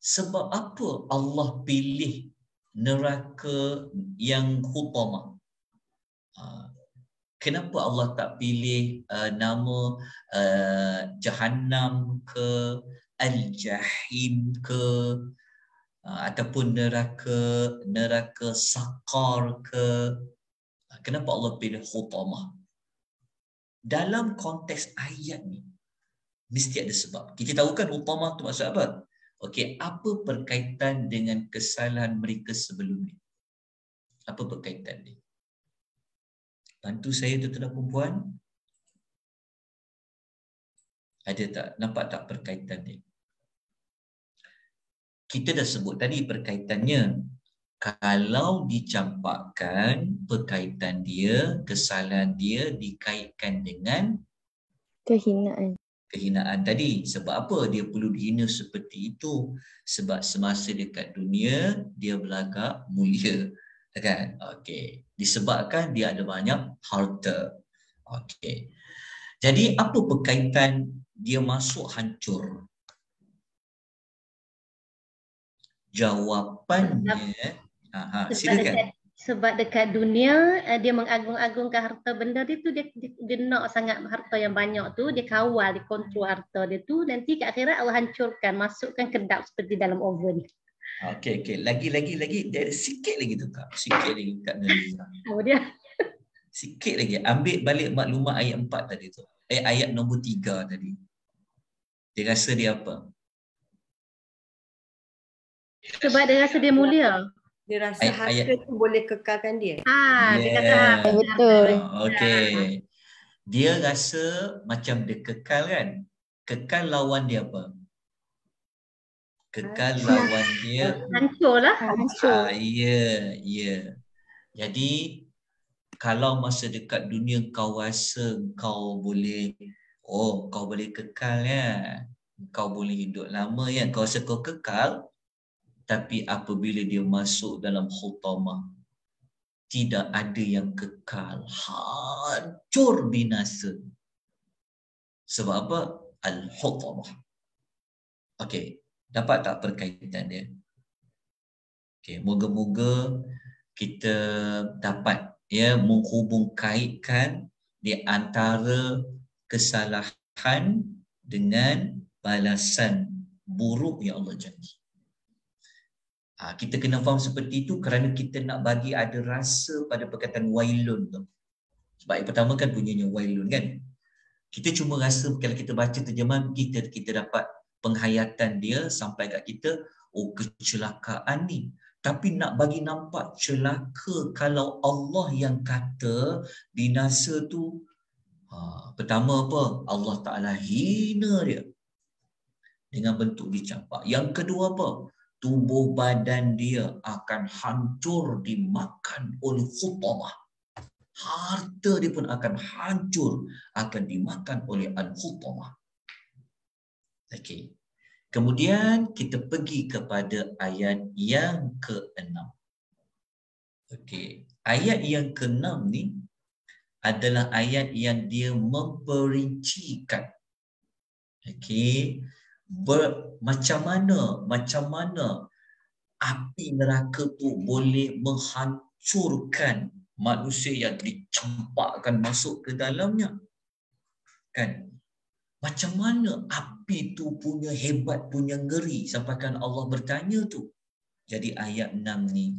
sebab apa Allah pilih neraka yang hutamah? Kenapa Allah tak pilih nama Jahannam ke, Al-Jahim ke, ataupun neraka Saqar ke? Kenapa Allah pilih hutamah? Dalam konteks ayat ni mesti ada sebab. Kita tahu kan hutamah tu maksud apa? Okey, apa berkaitan dengan kesalahan mereka sebelum ni? Apa berkaitan dia? Bantu saya tuan-tuan dan puan. Ada tak? Nampak tak perkaitan dia? Kita dah sebut tadi perkaitannya. Kalau dicampakkan perkaitan dia, kesalahan dia dikaitkan dengan kehinaan tadi. Sebab apa dia perlu dihina seperti itu? Sebab semasa dekat dunia dia berlagak mulia, kan? Okey. Disebabkan dia ada banyak harta. Okey. Jadi apa perkaitan dia masuk hancur? Jawapannya silakan. Sebab dekat dunia dia mengagung-agungkan harta benda dia tu, dia nak sangat harta yang banyak tu, dia kawal, dia kontrol harta dia tu, nanti kat akhirat Allah hancurkan, masukkan kedap seperti dalam oven. Okey, lagi dia ada sikit lagi tu Kak. Sikit lagi Kak Naliza. Apa dia? Sikit lagi. Ambil balik maklumat ayat 4 tadi tu. Ayat nombor 3 tadi. Dia rasa dia apa? Sebab dia rasa dia mulia. Dia rasa harta tu boleh kekalkan dia. Dia kata betul. Okey. Dia rasa macam dia kekal kan. Kekal lawan dia apa? Kekal lawan dia Hancur lah. ya. Jadi kalau masa dekat dunia kau rasa kau boleh kekal ya. Kau boleh hidup lama ya. Kau rasa kau kekal, tapi apabila dia masuk dalam hutamah, tidak ada yang kekal, hancur binasa. Sebab apa? Al-hutamah. Okey, dapat tak perkaitan dia? Okey, moga-moga kita dapat menghubung kaitkan di antara kesalahan dengan balasan buruk yang Allah janji. Kita kena faham seperti itu kerana kita nak bagi ada rasa pada perkataan wailun tu. Sebab yang pertama kan bunyinya wailun kan. Kita cuma rasa kalau kita baca terjemahan kita dapat penghayatan dia sampai kat kita, kecelakaan ni. Tapi nak bagi nampak celaka kalau Allah yang kata binasa tu, pertama apa? Allah Ta'ala hina dia dengan bentuk dicampak. Yang kedua apa? Tubuh badan dia akan hancur dimakan oleh hutamah. Harta dia pun akan hancur, akan dimakan oleh al-hutamah. Okey. Kemudian kita pergi kepada ayat yang ke-6. Okey. Ayat yang ke-6 ni adalah ayat yang dia memperincikan. Okey. Macam mana api neraka tu boleh menghancurkan manusia yang dicampakkan masuk ke dalamnya. Kan? Macam mana api tu punya hebat, punya ngeri sampaikan Allah bertanya tu. Jadi ayat 6 ni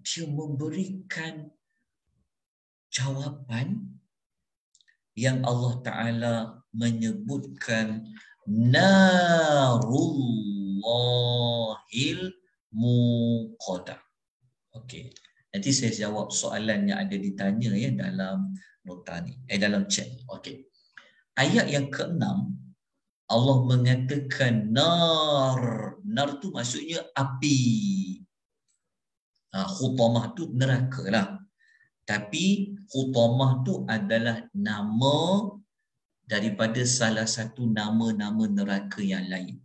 dia memberikan jawapan yang Allah Ta'ala menyebutkan narullahil muqadah. Okey. Nanti saya jawab soalan yang ada ditanya dalam nota ni, dalam chat. Okey. Ayat yang ke-6 Allah mengatakan nar. Nar tu maksudnya api. Hutamah tu neraka lah. Tapi hutamah tu adalah nama daripada salah satu nama-nama neraka yang lain.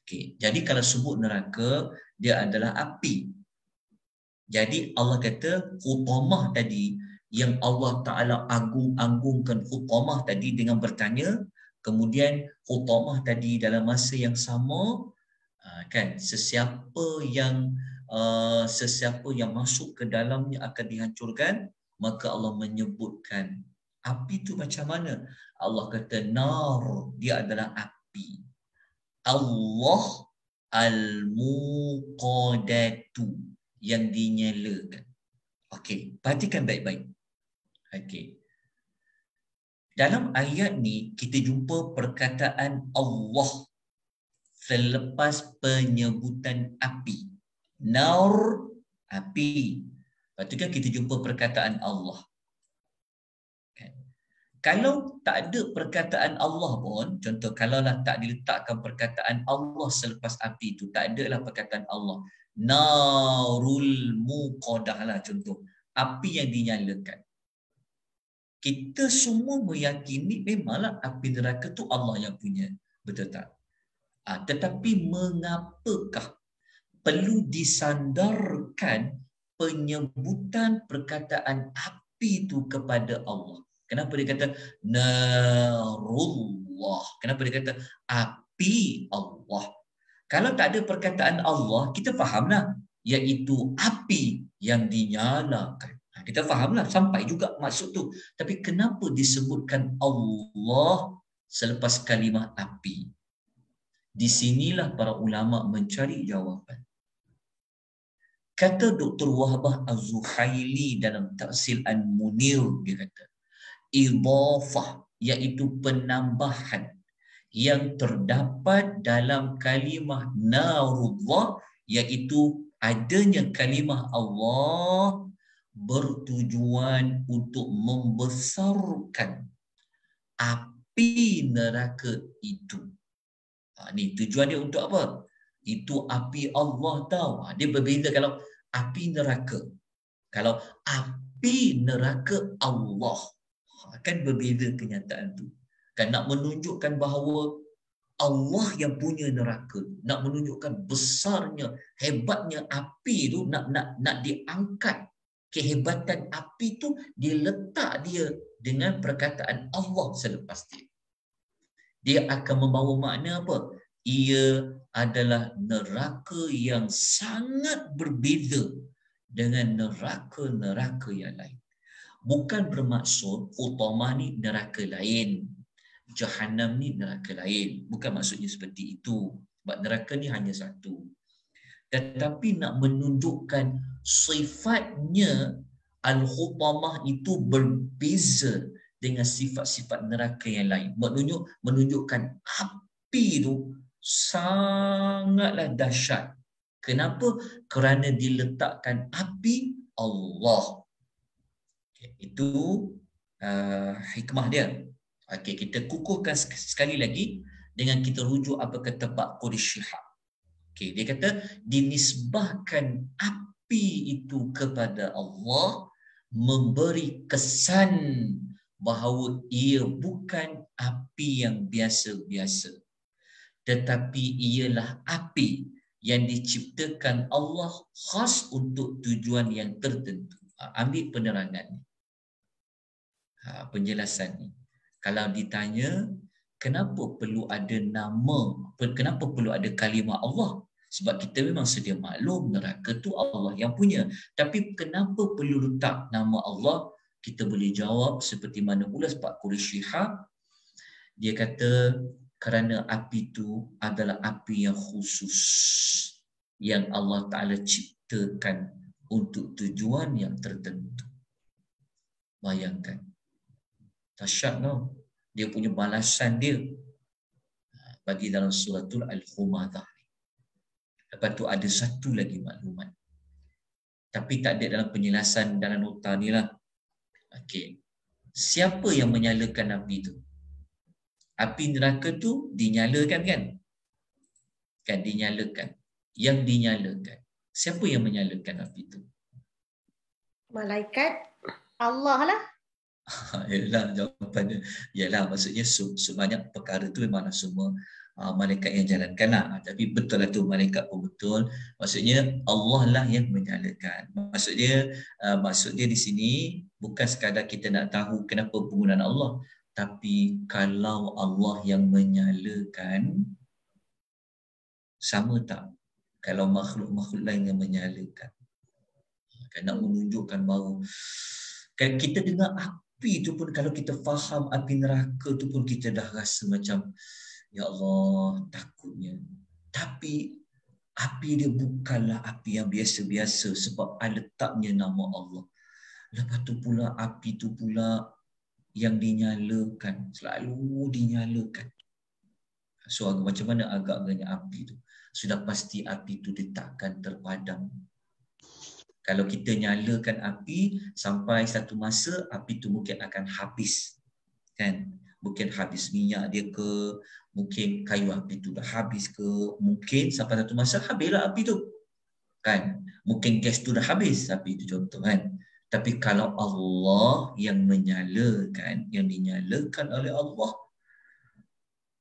Okey, jadi kalau sebut neraka, dia adalah api. Jadi Allah kata hutamah tadi yang Allah Ta'ala agung-agungkan hutamah tadi dengan bertanya, kemudian hutamah tadi dalam masa yang sama, kan, sesiapa yang masuk ke dalamnya akan dihancurkan, maka Allah menyebutkan api itu macam mana? Allah kata nar, dia adalah api. Allah al-muqadatu, yang dinyalakan. Okey, perhatikan baik-baik. Okey. Dalam ayat ni kita jumpa perkataan Allah selepas penyebutan api. Nar, api. Lepas tu kan kita jumpa perkataan Allah. Kalau tak ada perkataan Allah pun, contoh kalaulah tak diletakkan perkataan Allah selepas api itu, tak ada lah perkataan Allah. Narul muqadah lah contoh. Api yang dinyalakan. Kita semua meyakini memanglah api neraka tu Allah yang punya. Betul tak? Tetapi mengapakah perlu disandarkan penyebutan perkataan api itu kepada Allah? Kenapa dia kata narullah? Kenapa dia kata api Allah? Kalau tak ada perkataan Allah, kita fahamlah, iaitu api yang dinyalakan. Kita fahamlah, sampai juga maksud tu. Tapi kenapa disebutkan Allah selepas kalimah api? Di sinilah para ulama mencari jawapan. Kata Dr. Wahbah Az-Zuhaili dalam Ta'sil An-Munir, dia kata, idhafah, iaitu penambahan yang terdapat dalam kalimah narullah, iaitu adanya kalimah Allah bertujuan untuk membesarkan api neraka itu. Ni tujuan dia untuk apa? Itu api Allah tahu. Dia berbeza kalau api neraka. Kalau api neraka Allah, kan berbeza kenyataan tu. Kan nak menunjukkan bahawa Allah yang punya neraka, nak menunjukkan besarnya, hebatnya api tu, nak diangkat kehebatan api tu, dia letak dia dengan perkataan Allah selepas dia. Dia akan membawa makna apa? Ia adalah neraka yang sangat berbeza dengan neraka-neraka yang lain. Bukan bermaksud utama ni neraka lain, Jahannam ni neraka lain. Bukan maksudnya seperti itu. Sebab neraka ni hanya satu. Tetapi nak menunjukkan sifatnya Al-Hutamah itu berbeza dengan sifat-sifat neraka yang lain. Menunjukkan api itu sangatlah dahsyat. Kenapa? Kerana diletakkan api Allah. Itu hikmah dia. Okey, kita kukuhkan sekali lagi dengan kita rujuk apa kata Pak Qudhi Shihab. Okey, dia kata dinisbahkan api itu kepada Allah memberi kesan bahawa ia bukan api yang biasa-biasa, tetapi ialah api yang diciptakan Allah khas untuk tujuan yang tertentu. Ambil penerangan ni. Penjelasan ni. Kalau ditanya, kenapa perlu ada nama, kenapa perlu ada kalimah Allah? Sebab kita memang sedia maklum neraka tu Allah yang punya. Tapi kenapa perlu letak nama Allah? Kita boleh jawab seperti mana ulas Pak Qudhi Shihab. Dia kata kerana api itu adalah api yang khusus yang Allah Ta'ala ciptakan untuk tujuan yang tertentu. Bayangkan. Dahsyat tau. Dia punya balasan dia bagi dalam suratul Al-Humadah. Lepas tu ada satu lagi maklumat. Tapi tak ada dalam penjelasan dalam nota ni lah. Okey. Siapa yang menyalakan api tu? Api neraka tu dinyalakan kan? Kan dinyalakan. Yang dinyalakan. Siapa yang menyalakan api tu? Malaikat. Allah lah. Yalah jawapannya. Yalah maksudnya sebanyak perkara tu memanglah semua malaikat yang jalankan lah. Tapi betul lah tu malaikat pun betul. Maksudnya Allah lah yang menyalakan. Maksudnya di sini bukan sekadar kita nak tahu kenapa penggunaan Allah. Tapi kalau Allah yang menyalakan, sama tak kalau makhluk-makhluk lain yang menyalakan? Kan nak menunjukkan bahawa kan kita dengar api tu pun, kalau kita faham api neraka tu pun kita dah rasa macam ya Allah takutnya. Tapi api dia bukanlah api yang biasa-biasa sebab letaknya nama Allah. Lepas tu pula api tu pula yang dinyalakan, selalu dinyalakan. So macam mana agak-agaknya api tu? Sudah pasti api tu dia takkan terpadam. Kalau kita nyalakan api, sampai satu masa api tu mungkin akan habis. Kan? Mungkin habis minyak dia ke, mungkin kayu api tu dah habis ke, mungkin sampai satu masa habislah api tu. Kan? Mungkin gas tu dah habis, api tu contoh kan. Tapi kalau Allah yang menyalakan, yang dinyalakan oleh Allah,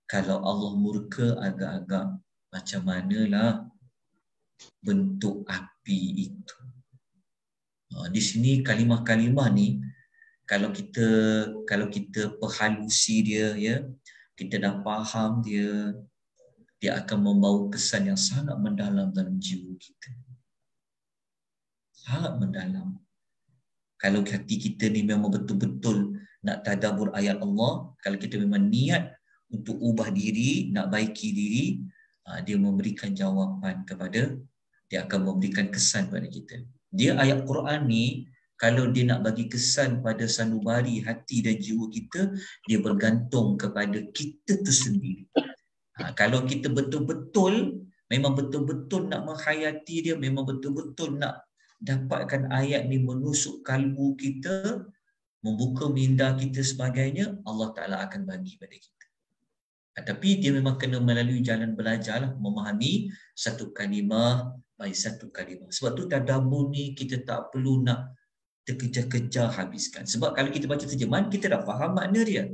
kalau Allah murka agak-agak macam manalah bentuk api itu. Di sini kalimah-kalimah ni kalau kita perhalusi dia, ya, kita dah faham dia akan membawa kesan yang sangat mendalam dalam jiwa kita. Sangat mendalam. Kalau hati kita ni memang betul-betul nak tadabbur ayat Allah, kalau kita memang niat untuk ubah diri, nak baiki diri, dia memberikan jawapan kepada, dia akan memberikan kesan pada kita. Dia ayat Quran ni, kalau dia nak bagi kesan pada sanubari hati dan jiwa kita, dia bergantung kepada kita tu sendiri. Kalau kita betul-betul, memang betul-betul nak menghayati dia, memang betul-betul nak dapatkan ayat ni menusuk kalbu kita, membuka minda kita sebagainya, Allah Ta'ala akan bagi pada kita. Tapi dia memang kena melalui jalan belajarlah, memahami satu kalimah by satu kalimah. Sebab tu tadabbur ni kita tak perlu nak terkejar-kejar habiskan. Sebab kalau kita baca terjemahan, kita dah faham makna dia.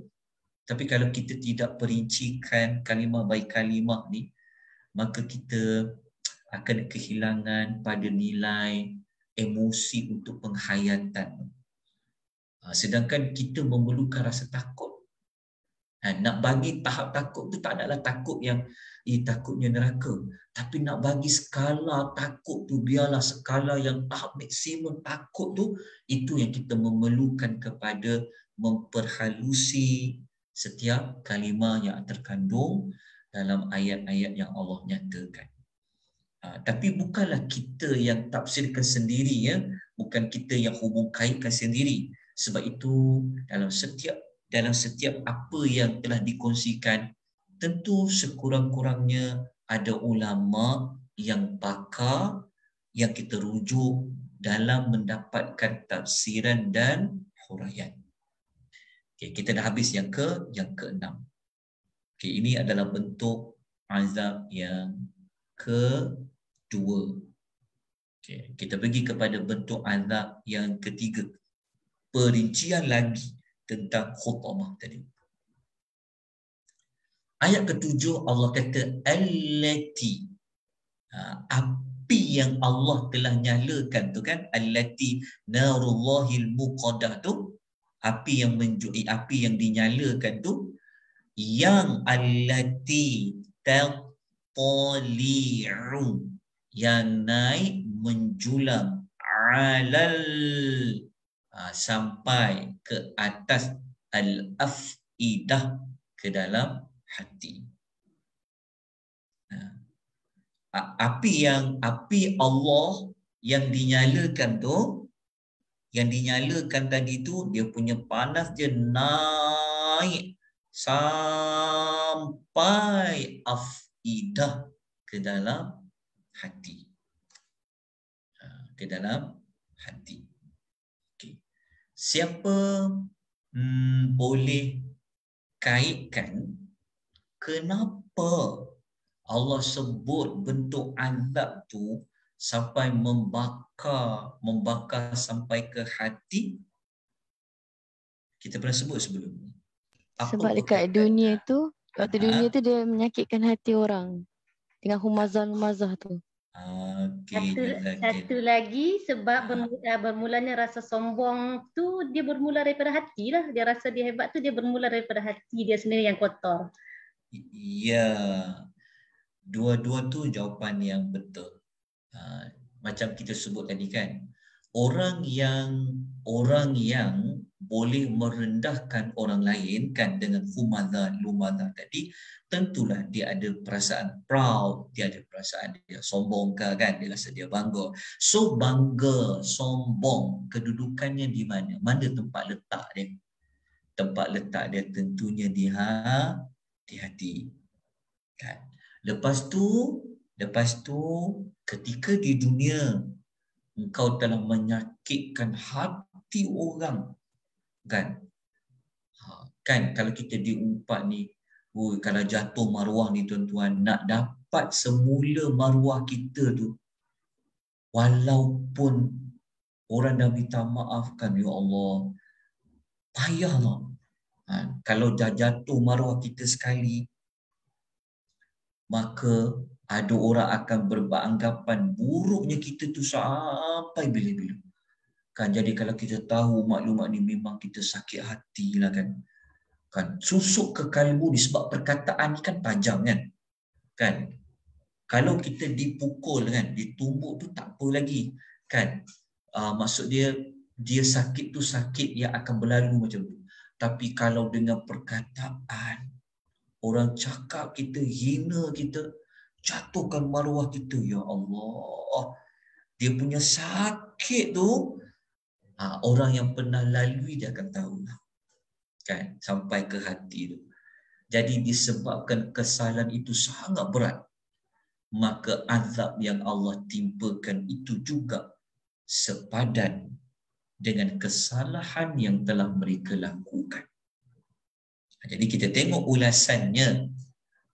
Tapi kalau kita tidak perincikan kalimah by kalimah ni, maka kita akan kehilangan pada nilai emosi untuk penghayatan. Sedangkan kita memerlukan rasa takut. Nak bagi tahap takut tu tak adalah takut yang takutnya neraka. Tapi nak bagi skala takut tu, biarlah skala yang tahap maksimum takut tu, itu yang kita memerlukan kepada memperhalusi setiap kalimah yang terkandung dalam ayat-ayat yang Allah nyatakan. Tapi bukanlah kita yang tafsirkan sendiri, ya, bukan kita yang hubung kaitkan sendiri. Sebab itu dalam setiap apa yang telah dikongsikan, tentu sekurang-kurangnya ada ulama yang pakar yang kita rujuk dalam mendapatkan tafsiran dan huraian. Okay, kita dah habis yang ke-6. Okay, ini adalah bentuk azab yang kedua. Okay, kita pergi kepada bentuk azab yang ketiga. Perincian lagi tentang khutamah tadi. Ayat ke-7 Allah kata allati, api yang Allah telah nyalakan tu kan, allati narullahil muqaddah tu, api yang dinyalakan tu, yang allati taqali'u, yang naik menjulang, alal, sampai ke atas, al-afidah, ke dalam hati. Api Allah yang dinyalakan tu, yang dinyalakan tadi tu, dia punya panas dia naik sampai afidah, ke dalam hati. Ke dalam hati. Okay. Siapa boleh kaitkan kenapa Allah sebut bentuk azab tu sampai membakar sampai ke hati? Kita pernah sebut sebelum ni. Sebab dekat dunia tu, waktu dunia tu dia menyakitkan hati orang dengan humazah tu. Satu lagi sebab bermulanya rasa sombong tu, dia bermula daripada hati lah. Dia rasa dia hebat tu, dia bermula daripada hati dia sendiri yang kotor. Ya, dua-dua tu jawapan yang betul. Macam kita sebut tadi kan, orang yang boleh merendahkan orang lain kan dengan humadzah lumadzah tadi, tentulah dia ada perasaan proud, dia ada perasaan dia sombong kan, dia rasa dia bangga. So bangga, sombong, kedudukannya di mana? Mana tempat letak dia? Tempat letak dia tentunya di hati. Kan? Lepas tu ketika di dunia engkau telah menyakitkan hati orang, kan? Kan kalau kita diumpat ni, kalau jatuh maruah ni tuan-tuan, nak dapat semula maruah kita tu, walaupun orang dah minta maafkan, ya Allah, payahlah. Kalau dah jatuh maruah kita sekali, maka ada orang akan beranggapan buruknya kita tu sampai bila-bila. Kan, jadi kalau kita tahu maklumat ni, memang kita sakit hati lah kan. Kan, susuk ke kalbu ni, sebab perkataan ni kan tajam kan. Kan, kalau kita dipukul kan, ditumbuk tu tak apa lagi. Kan, maksud dia sakit tu sakit yang akan berlalu macam tu. Tapi kalau dengan perkataan, orang cakap kita, hina kita, jatuhkan maruah kita, ya Allah, dia punya sakit tu, orang yang pernah lalui dia akan tahu lah. Kan, sampai ke hati tu. Jadi disebabkan kesalahan itu sangat berat, maka azab yang Allah timpakan itu juga sepadan dengan kesalahan yang telah mereka lakukan. Jadi kita tengok ulasannya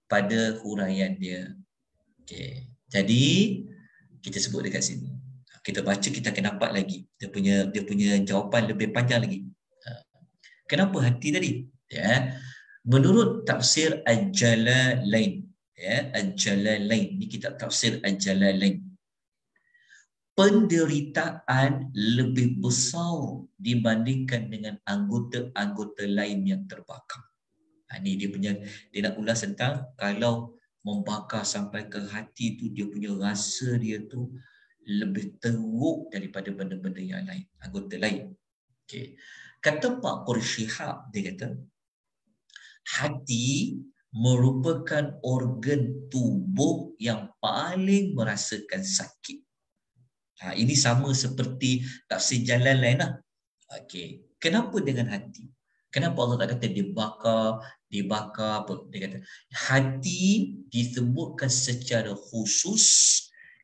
pada huraian dia. Okay. Jadi kita sebut dekat sini. Kita baca, kita akan dapat lagi dia punya jawapan lebih panjang lagi. Kenapa hati tadi? Ya. Menurut tafsir Al-Jalalain, ya, Al-Jalalain ni kitab tafsir Al-Jalalain, penderitaan lebih besar dibandingkan dengan anggota-anggota lain yang terbakar. Ini dia nak ulas tentang kalau membakar sampai ke hati tu, dia punya rasa dia tu lebih teruk daripada benda-benda yang lain, anggota lain. Okay. Kata Pak Qursyihab, dia kata hati merupakan organ tubuh yang paling merasakan sakit. Ini sama seperti tafsir Jalalain lah. Okay. Kenapa dengan hati? Kenapa Allah tak kata dibakar apa? Dia kata hati disebutkan secara khusus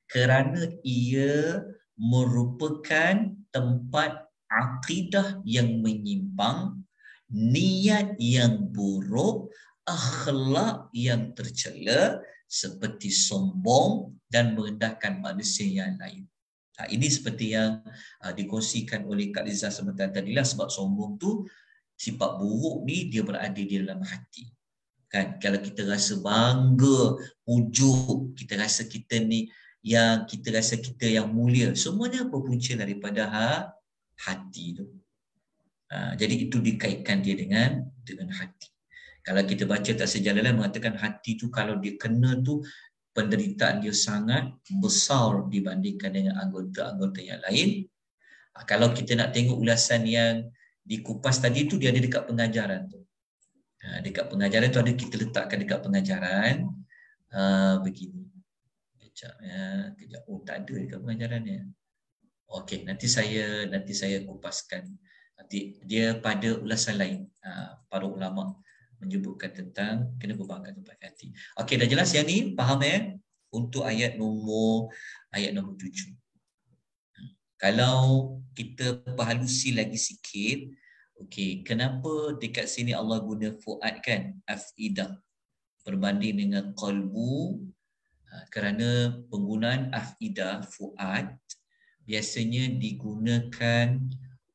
kerana ia merupakan tempat akidah yang menyimpang, niat yang buruk, akhlak yang tercela seperti sombong dan merendahkan manusia yang lain. Ini seperti yang dikongsikan oleh Kak Liza sebentar tadi lah, sebab sombong tu sifat buruk ni dia berada di dalam hati. Kan, kalau kita rasa bangga, ujub, kita rasa kita ni yang kita rasa kita yang mulia, semuanya berpunca daripada hati tu. Jadi itu dikaitkan dia dengan hati. Kalau kita baca tafsir Jalalain mengatakan hati tu kalau dia kena tu penderitaan dia sangat besar dibandingkan dengan anggota-anggota yang lain. Kalau kita nak tengok ulasan yang dikupas tadi tu, dia ada dekat pengajaran tu. Dekat pengajaran tu ada, kita letakkan dekat pengajaran begini. Kejap. Oh, tak ada dekat pengajaran ni. Okey, nanti saya kupaskan. Nanti dia pada ulasan lain, para ulama menyebutkan tentang kena berbakar tempat hati. Okey, dah jelas yang ni, faham ya? Untuk ayat nombor 7. Kalau kita perhalusi lagi sikit, okey, kenapa dekat sini Allah guna fuad kan? Afidah berbanding dengan qalbu. Kerana penggunaan afidah, fuad, biasanya digunakan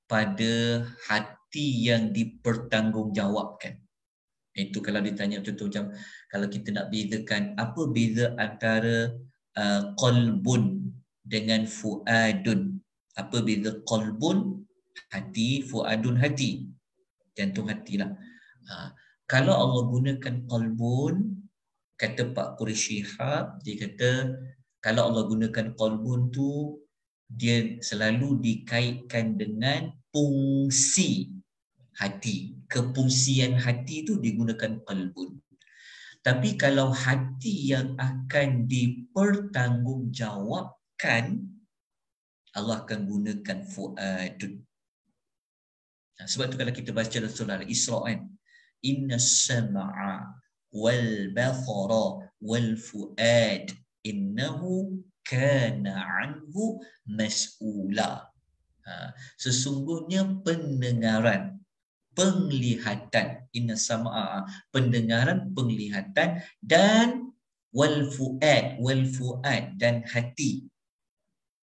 pada hati yang dipertanggungjawabkan. Itu kalau ditanya contoh macam kalau kita nak bezakan apa beza antara qalbun dengan fuadun. Apa beza qalbun hati, fuadun hati, jantung hatilah. Kalau Allah gunakan qalbun, kata Pak Qursyihab, dia kata kalau Allah gunakan qalbun tu dia selalu dikaitkan dengan fungsi hati. Kefungsian hati tu digunakan qalbun. Tapi kalau hati yang akan dipertanggungjawabkan, Allah akan gunakan fuadun. Sebab tu kalau kita baca dalam surah Al-Isra kan, inna sam'a wal basara wal fuad innahu kana anhu mas'ula. Sesungguhnya pendengaran, penglihatan, inna sam'a, pendengaran, penglihatan, dan wal fuad dan hati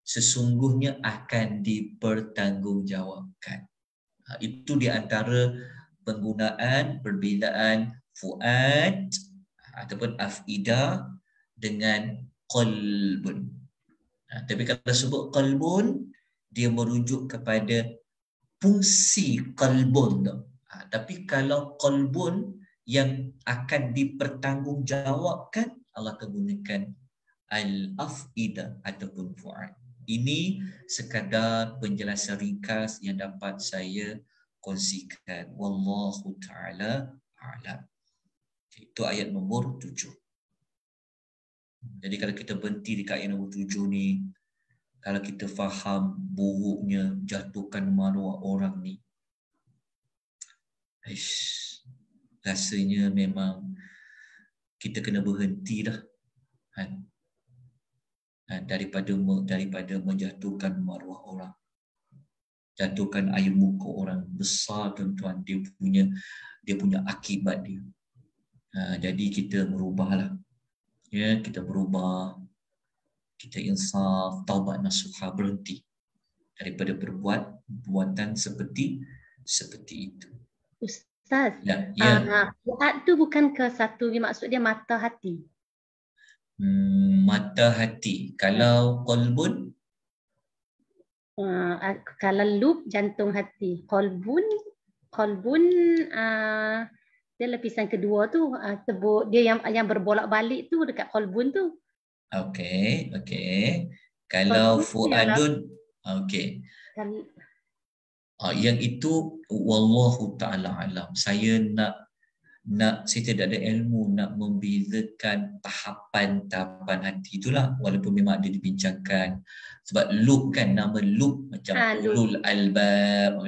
sesungguhnya akan dipertanggungjawabkan. Itu di antara penggunaan perbezaan fuad ataupun afidah dengan qalbun. Tapi kalau sebut qalbun, dia merujuk kepada fungsi qalbun. Tapi kalau qalbun yang akan dipertanggungjawabkan, Allah akan gunakan al-afidah ataupun fuad. Ini sekadar penjelasan ringkas yang dapat saya kongsikan. Wallahu ta'ala a'lam. Itu ayat nombor 7. Jadi kalau kita berhenti dekat ayat nombor 7 ni, kalau kita faham buruknya jatuhkan maruah orang ni, rasanya memang kita kena berhenti dah. Daripada menjatuhkan maruah orang. jatuhkan air muka orang besar, tuan-tuan, dia punya akibat dia. Jadi kita merubahlah. Ya, kita berubah, kita insaf, taubat nasuha, berhenti daripada berbuat perbuatan seperti itu. Ustaz, Ya. fuad tu bukan ke satu, maksud dia mata hati. Mata hati. Kalau qalbun, kalau lub jantung hati. Qalbun dia lapisan kedua tu, sebut dia yang berbolak-balik tu dekat qalbun tu. Okey. Kalau fuadun, okey. Yang itu wallahu taala alam. Saya saya tidak ada ilmu nak membezakan tahapan hati itulah, walaupun memang ada dibincangkan. Sebab lub kan, nama lub macam ulul albab,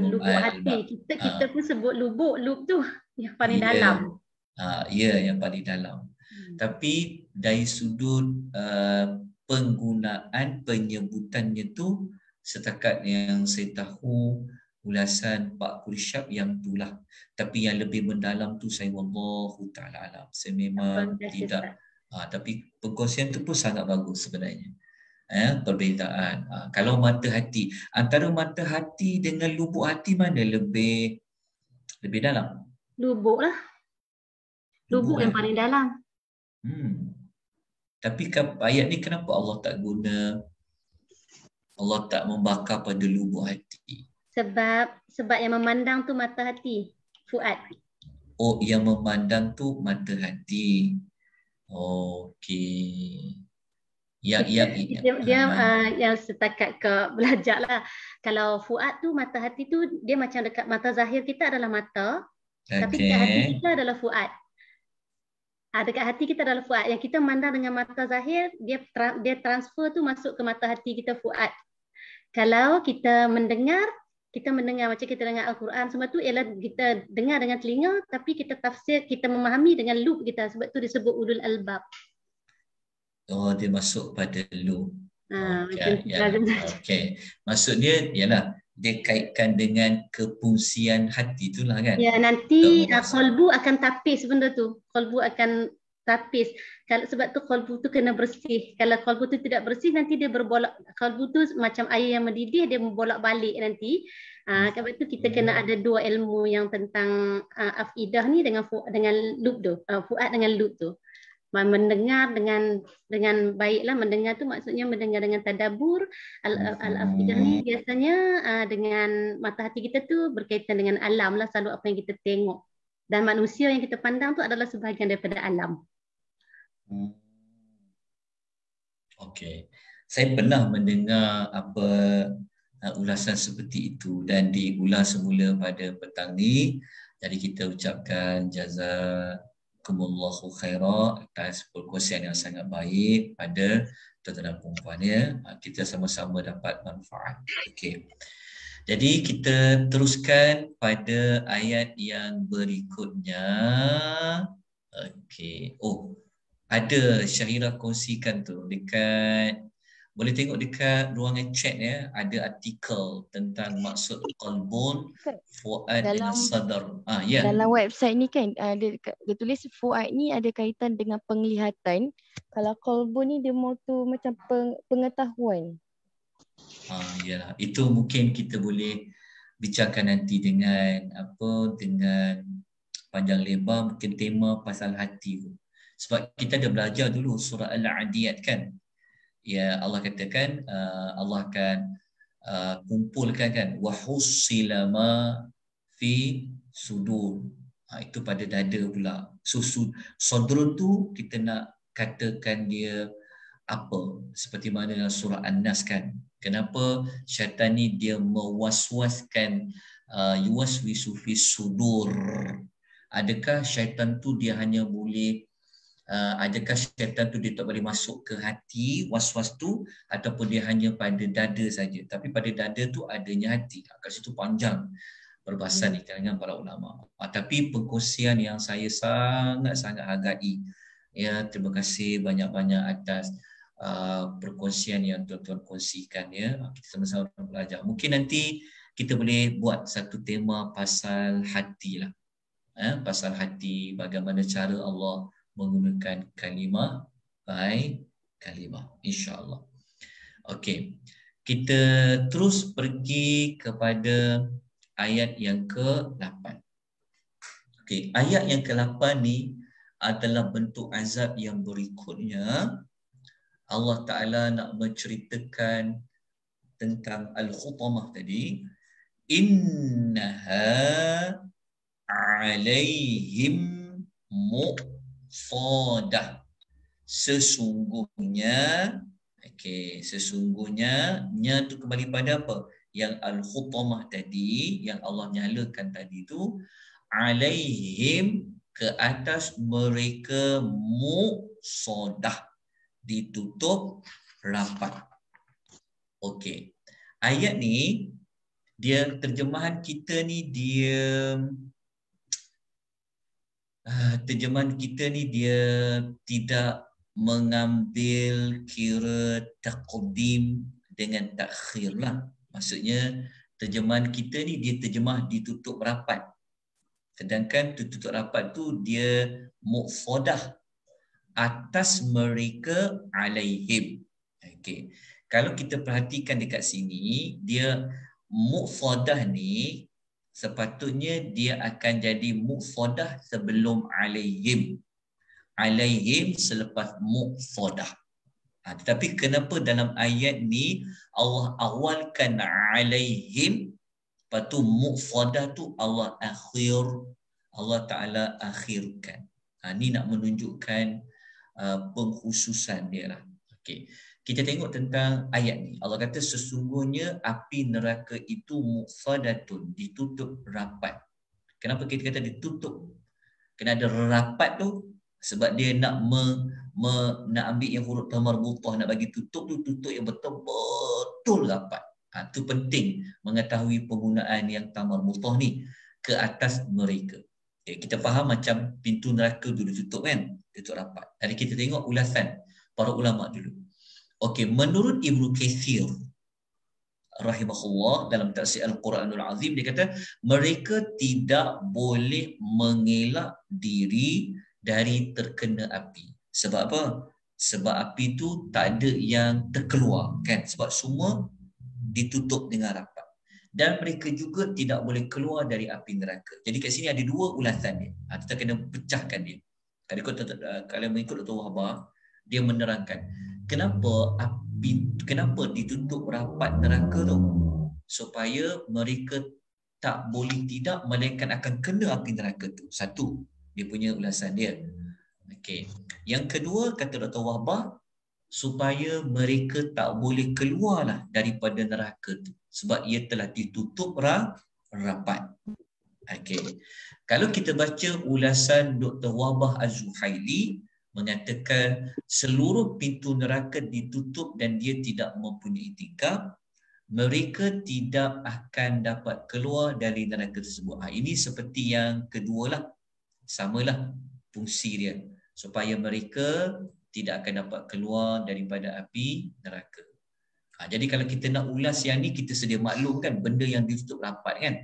lubuk hati. Kita pun sebut lub tu yang paling dalam. Ya, yang paling dalam. Tapi dari sudut penggunaan penyebutannya tu, setakat yang saya tahu ulasan Pak Kursyab yang itulah. Tapi yang lebih mendalam tu saya wallahu ta'ala alam. Saya memang tidak. Tapi perkongsian tu pun sangat bagus sebenarnya. Perbezaan. Kalau mata hati, antara mata hati dengan lubuk hati mana lebih dalam? Lubuk lah. Lubuk yang paling dalam. Tapi ayat ni kenapa Allah tak guna, Allah tak membakar pada lubuk hati? Sebab yang memandang tu mata hati, fuad. Oh, yang memandang tu mata hati. Okey. Yang setakat ke belajar lah. Kalau fuad tu, mata hati tu, dia macam dekat mata zahir kita adalah mata. Tapi dekat hati kita adalah fuad. Dekat hati kita adalah fuad. Yang kita mandang dengan mata zahir, dia transfer tu masuk ke mata hati kita, fuad. Kalau kita mendengar macam kita dengar Al-Quran, semua tu ialah kita dengar dengan telinga, tapi kita tafsir, kita memahami dengan lub kita. Sebab tu disebut ulul albab. Oh, dia masuk pada lub. Okey. Maksudnya ialah dia kaitkan dengan kefungsian hati itulah kan. Ya, nanti qalbu akan tapis benda tu. Qalbu akan tapis. Sebab tu qalbu tu kena bersih. Kalau qalbu tu tidak bersih, nanti dia berbolak. Qalbu tu macam air yang mendidih, dia membolak-balik nanti. Sebab tu kita kena ada dua ilmu yang tentang afidah ni dengan lub tu. Fuad dengan lub tu. Mendengar dengan baiklah. Mendengar tu maksudnya mendengar dengan tadabbur. Al-afidah ni biasanya dengan mata hati kita tu berkaitan dengan alam lah, selalu apa yang kita tengok. Dan manusia yang kita pandang tu adalah sebahagian daripada alam. Okey. Saya pernah mendengar ulasan seperti itu dan diulas semula pada petang ni. Jadi kita ucapkan jazakumullahu khaira atas perkongsian yang sangat baik pada tuan-tuan dan puan-puan ya. Kita sama-sama dapat manfaat. Okey. Jadi kita teruskan pada ayat yang berikutnya. Okey. Ada Syahira kongsikan tu dekat, boleh tengok dekat ruangan chat ya, ada artikel tentang maksud qalbun, fuad dengan sadar. Dalam website ni kan dia tulis fuad ni ada kaitan dengan penglihatan. Kalau qalbun ni dia mau tu macam pengetahuan. Yalah, itu mungkin kita boleh bincangkan nanti dengan panjang lebar, mungkin tema pasal hati tu. Sebab kita dah belajar dulu surah Al-Adiyat kan. Ya, Allah katakan Allah akan kumpulkan kan wa hussila ma fi sudur. Itu pada dada pula. Sadrun tu kita nak katakan dia apa? Seperti mana dalam surah An-Nas kan. Kenapa syaitan ni dia mewaswaskan yuwaswisu fi sudur. Adakah syaitan tu dia hanya boleh adakah syaitan tu dia tak boleh masuk ke hati waswas tu, ataupun dia hanya pada dada saja? Tapi pada dada tu adanya hati. Kat situ panjang perbahasan di kalangan para ulama. Tapi perkongsian yang saya sangat-sangat hargai. Ya, terima kasih banyak-banyak atas perkongsian yang tuan-tuan kongsikan ya. Kita sama-sama belajar. Mungkin nanti kita boleh buat satu tema pasal hati lah. Pasal hati, bagaimana cara Allah menggunakan kalimah by kalimah, insya-Allah. Okey. Kita terus pergi kepada ayat yang ke-8. Okey, ayat yang ke-8 ni adalah bentuk azab yang berikutnya. Allah Ta'ala nak menceritakan tentang Al-Khutamah tadi. Innaha alaihim muqsadah. Sesungguhnya, sesungguhnya, nya tu kembali pada apa? Yang Al-Khutamah tadi, yang Allah nyalakan tadi tu, alaihim, ke atas mereka, muqsadah, ditutup rapat. Okey. Ayat ni, dia terjemahan kita ni dia tidak mengambil kira taqdim dengan takhir lah. Maksudnya terjemahan kita ni dia terjemah ditutup rapat. Sedangkan tutup rapat tu dia muqsadah, atas mereka, alaihim. Okey. Kalau kita perhatikan dekat sini, dia muqsadah ni sepatutnya dia akan jadi muqsadah sebelum alaihim. Alaihim selepas muqsadah. Tetapi kenapa dalam ayat ni Allah awalkan alaihim, lepas tu muqsadah tu Allah Ta'ala akhirkan. Ni nak menunjukkan pengkhususan dia lah. Okey. Kita tengok tentang ayat ni. Allah kata sesungguhnya api neraka itu muqsadatun, ditutup rapat. Kenapa kita kata ditutup? Kena ada rapat tu sebab dia nak nak ambil yang huruf tamarbutah, nak bagi tutup tu tutup yang betul-betul rapat. Itu penting mengetahui penggunaan yang tamarbutah ni, ke atas mereka. Okay, kita faham macam pintu neraka dulu tutup kan? Tutup rapat. Jadi kita tengok ulasan para ulama dulu. Okey, menurut Ibnu Katsir rahimahullah dalam tafsir Al-Quranul Azim, dia kata mereka tidak boleh mengelak diri dari terkena api. Sebab apa? Sebab api tu tak ada yang terkeluar kan? Sebab semua ditutup dengan rapat. Dan mereka juga tidak boleh keluar dari api neraka. Jadi kat sini ada dua ulasan dia. Kita kena pecahkan dia. Kalau mengikut Dr. Wahbah, dia menerangkan kenapa ditutup rapat neraka tu, supaya mereka tak boleh tidak melainkan akan kena api neraka tu. Satu, dia punya ulasan dia. Okey. Yang kedua, kata Dr. Wahbah, supaya mereka tak boleh keluarlah daripada neraka tu, sebab ia telah ditutup rapat. Okey. Kalau kita baca ulasan Dr. Wahbah Az-Zuhaili, mengatakan seluruh pintu neraka ditutup dan dia tidak mempunyai tingkap, mereka tidak akan dapat keluar dari neraka tersebut. Ini seperti yang kedua lah. Samalah fungsi dia, supaya mereka tidak akan dapat keluar daripada api neraka. Jadi kalau kita nak ulas yang ni, kita sedia maklum kan, benda yang ditutup rapat kan,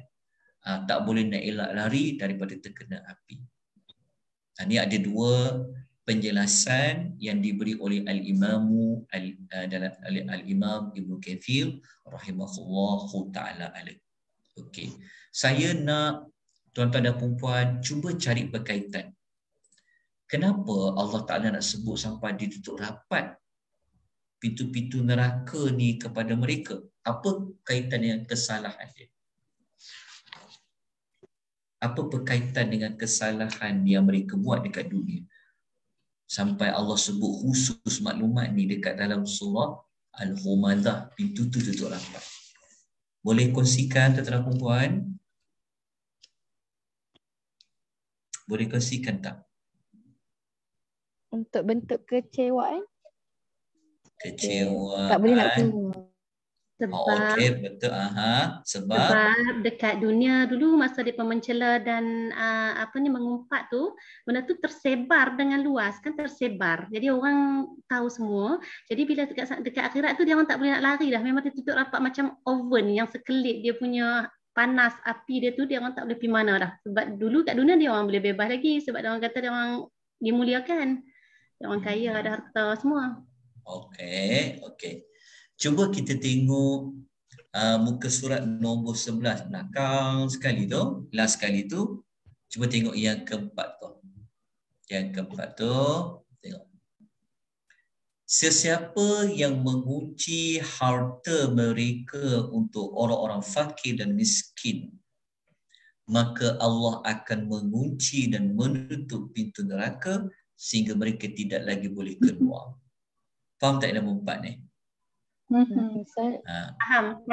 tak boleh nak elak lari daripada terkena api. Ini ada dua penjelasan yang diberi oleh Al-Imam Ibnu Katsir rahimahullahu ta'ala alaih. Okey. Saya nak tuan-tuan dan puan-puan cuba cari berkaitan. Kenapa Allah Ta'ala nak sebut sampai ditutup rapat pintu-pintu neraka ni kepada mereka? Apa kaitan dengan kesalahan dia? Apa berkaitan dengan kesalahan yang mereka buat dekat dunia? Sampai Allah sebut khusus maklumat ni dekat dalam surah Al-Humazah, pintu tu tutup rapat. Boleh kongsikan tuan-tuan dan puan? Boleh kongsikan tak? Untuk bentuk kecewaan. Kecewaan. Tak boleh nak keluar. Sebab Okey, betul. Sebab sebab dekat dunia dulu masa dia mencela dan mengumpat tu, benda tu tersebar dengan luas, kan tersebar. Jadi orang tahu semua. Jadi bila dekat akhirat tu dia orang tak boleh nak lari dah. Memang dia tutup rapat macam oven yang sekelip dia punya panas api dia tu, dia orang tak boleh pergi mana dah. Sebab dulu kat dunia dia orang boleh bebas lagi sebab dia orang kata dia orang dimuliakan. Dia orang kaya, ada harta semua. okey. Cuba kita tengok muka surat nombor 11 belakang sekali tu, last sekali tu. Cuba tengok yang keempat tu. Yang keempat tu, tengok. Sesiapa yang mengunci harta mereka untuk orang-orang fakir dan miskin, maka Allah akan mengunci dan menutup pintu neraka sehingga mereka tidak lagi boleh keluar. Faham tak nombor 4 ni? Faham.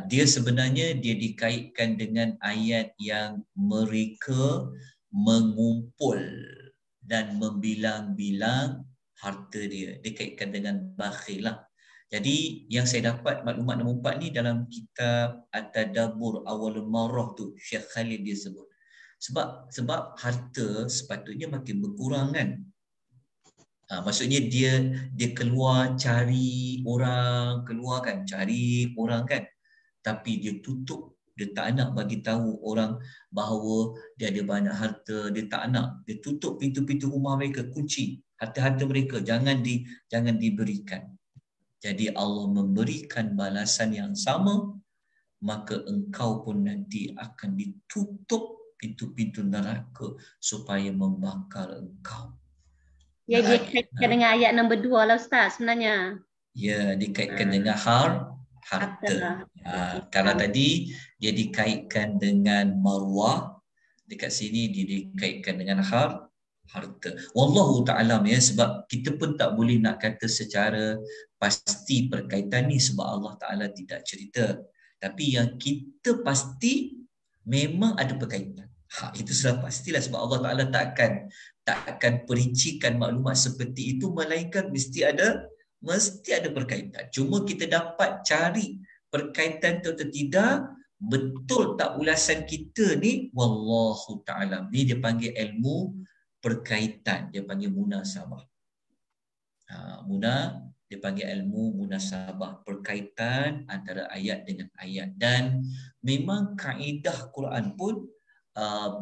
Dia sebenarnya dia dikaitkan dengan ayat yang mereka mengumpul dan membilang-bilang harta dia. Dikaitkan dengan bakhil lah. Jadi yang saya dapat maklumat nombor 4 ni dalam kitab At-Tadabbur Awalul Marrah tu, Syekh Khalid dia sebut. Sebab harta sepatutnya makin berkurang kan. Maksudnya dia keluar cari orang, cari orang kan. Tapi dia tutup, dia tak nak bagi tahu orang bahawa dia ada banyak harta, dia tak nak. Dia tutup pintu-pintu rumah mereka, kunci harta-harta mereka, jangan diberikan. Jadi Allah memberikan balasan yang sama, maka engkau pun nanti akan ditutup pintu-pintu neraka supaya membakar engkau. Ya, dia kaitkan dengan ayat nombor 2 lah Ustaz sebenarnya. Ya, dikaitkan dengan harta. Kalau tadi dia dikaitkan dengan marwah, dekat sini dia dikaitkan dengan harta. Wallahu ta'alam ya, sebab kita pun tak boleh nak kata secara pasti perkaitan ni sebab Allah Ta'ala tidak cerita. Tapi yang kita pasti memang ada perkaitan. Itu sudah pastilah sebab Allah Ta'ala takkan perincikan maklumat seperti itu, melainkan mesti ada perkaitan. Cuma kita dapat cari perkaitan tu atau tidak, betul tak ulasan kita ni, wallahu ta'ala. Ni dia panggil ilmu perkaitan, dia panggil munasabah. Dia panggil ilmu munasabah, perkaitan antara ayat dengan ayat. Dan memang kaedah Quran pun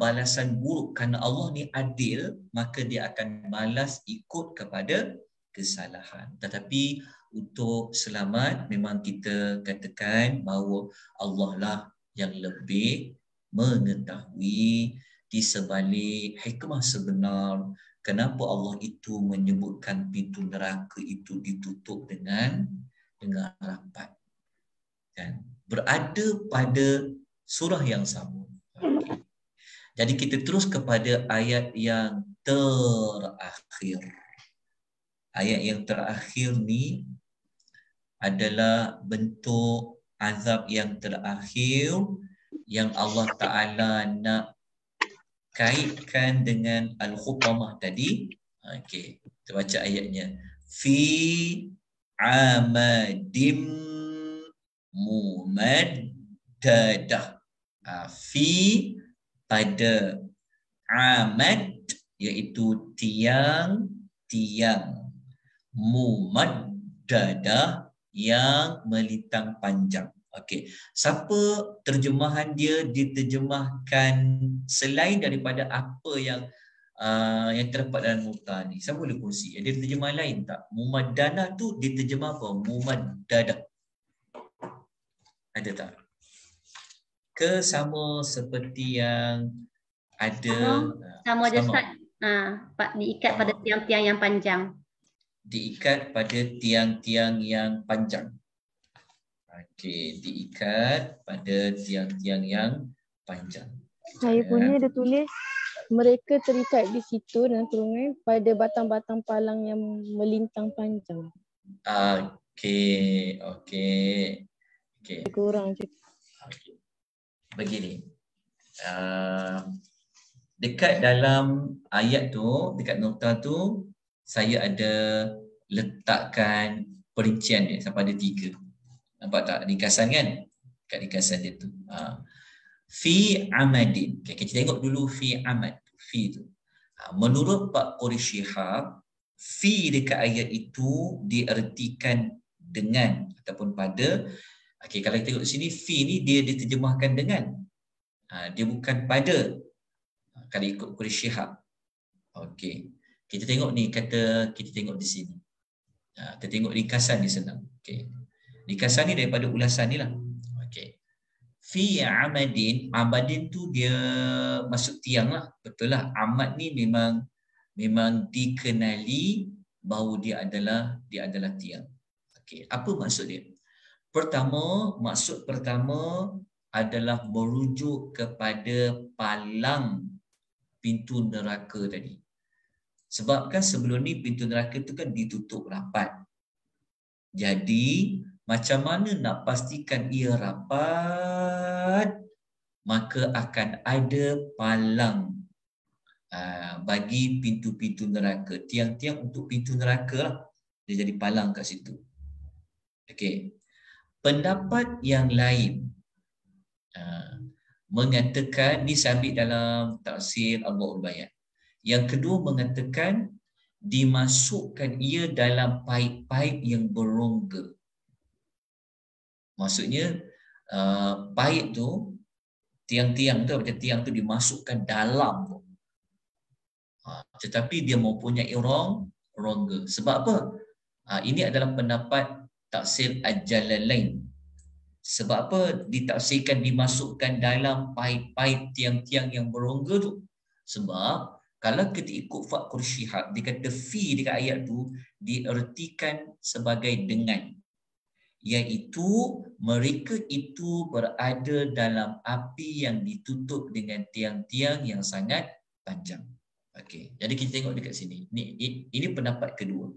balasan buruk, kerana Allah ni adil, maka dia akan balas ikut kepada kesalahan. Tetapi untuk selamat memang kita katakan bahawa Allah lah yang lebih mengetahui di sebalik hikmah sebenar kenapa Allah itu menyebutkan pintu neraka itu ditutup dengan rapat. Dan berada pada surah yang sama. Jadi kita terus kepada ayat yang terakhir. Ayat yang terakhir ni adalah bentuk azab yang terakhir yang Allah Ta'ala nak kaitkan dengan Al-Hutamah tadi. Okey, kita baca ayatnya. Fi amadim mumaddadah. Fi pada amad iaitu tiang mumaddadah yang melintang panjang. Okey, siapa terjemahan dia diterjemahkan selain daripada apa yang terdapat dalam nota ni? Siapa boleh kongsi? Ada terjemahan lain tak? Mumaddadah tu diterjemah apa? Mumaddadah. Ada tak? Ke sama seperti yang ada sama je Ustaz. Diikat pada tiang-tiang yang panjang. Diikat pada tiang-tiang yang panjang. Okey, diikat pada tiang-tiang yang panjang. Saya punya dia tulis mereka terikat di situ dalam kurungan pada batang-batang palang yang melintang panjang. Okey. Kurang je. Okay. Begini, dekat dalam ayat tu, dekat nota tu, saya ada letakkan perincian dia sampai ada 3. Nampak tak ringkasan kan? Kat ringkasan dia tu. Fi amadin. Okay, kita tengok dulu fi amad. Fi tu. Menurut Pak Qori Shihab, fi dekat ayat itu diertikan dengan ataupun pada. Okay, kalau kita tengok sini, fi ni dia diterjemahkan dengan. Dia bukan pada. Kalau ikut Qori Shihab. Okay. Kita tengok ni, kita tengok di sini. Kita tengok ringkasan ni senang. Okay. Ringkasan ni daripada ulasan ni lah. Okay. Fi amadin, amadin tu dia masuk tiang lah. Betul lah. Amad ni memang dikenali bahawa dia adalah tiang. Okay. Apa maksud dia? Maksud pertama adalah merujuk kepada palang pintu neraka tadi. Sebab kan sebelum ni pintu neraka tu kan ditutup rapat. Jadi macam mana nak pastikan ia rapat? Maka akan ada palang bagi pintu-pintu neraka. Tiang-tiang untuk pintu neraka lah. Dia jadi palang kat situ. Okey. Pendapat yang lain mengatakan, ni saya ambil dalam tafsir Adwa'ul Bayan. Yang kedua mengatakan dimasukkan ia dalam paip-paip yang berongga. Maksudnya paip tu, tiang-tiang tu macam tiang tu dimasukkan dalam tu. Tetapi dia mempunyai rongga. Sebab apa? Ini adalah pendapat tafsir Al-Jalalain. Sebab apa ditafsirkan dimasukkan dalam paip-paip tiang-tiang yang berongga tu? Sebab kalau kita ikut Pak Qori Shihab, dia kata fi dekat ayat tu diertikan sebagai dengan. Iaitu mereka itu berada dalam api yang ditutup dengan tiang-tiang yang sangat panjang. Okey, jadi kita tengok dekat sini. Ini pendapat kedua.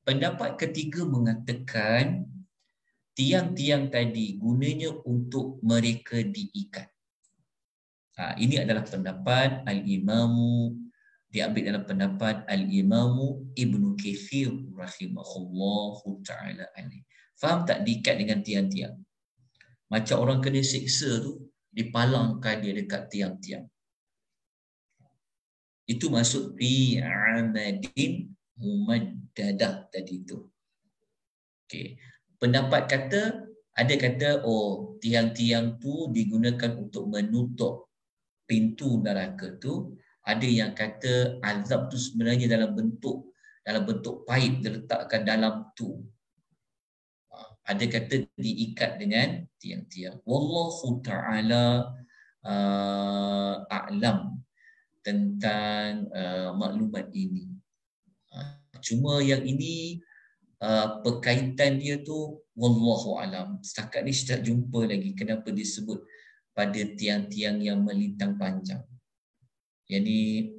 Pendapat ketiga mengatakan tiang-tiang tadi gunanya untuk mereka diikat. Ini adalah pendapat Al-Imamu, diambil dalam pendapat Al-Imamu Ibnu Katsir rahimahullahu ta'ala alaih. Faham tak diikat dengan tiang-tiang? Macam orang kena siksa tu, dipalangkan dia dekat tiang-tiang. Itu maksud fi amadin mumaddadah tadi tu. Okey. Pendapat ada kata tiang-tiang tu digunakan untuk menutup pintu neraka tu. Ada yang kata azab tu sebenarnya dalam bentuk paip diletakkan dalam tu. Ada kata diikat dengan tiang-tiang. Wallahu ta'ala a'lam tentang maklumat ini. Cuma yang ini perkaitan dia tu wallahu a'lam. Setakat ni saya tak jumpa lagi kenapa disebut pada tiang-tiang yang melintang panjang. Yang ni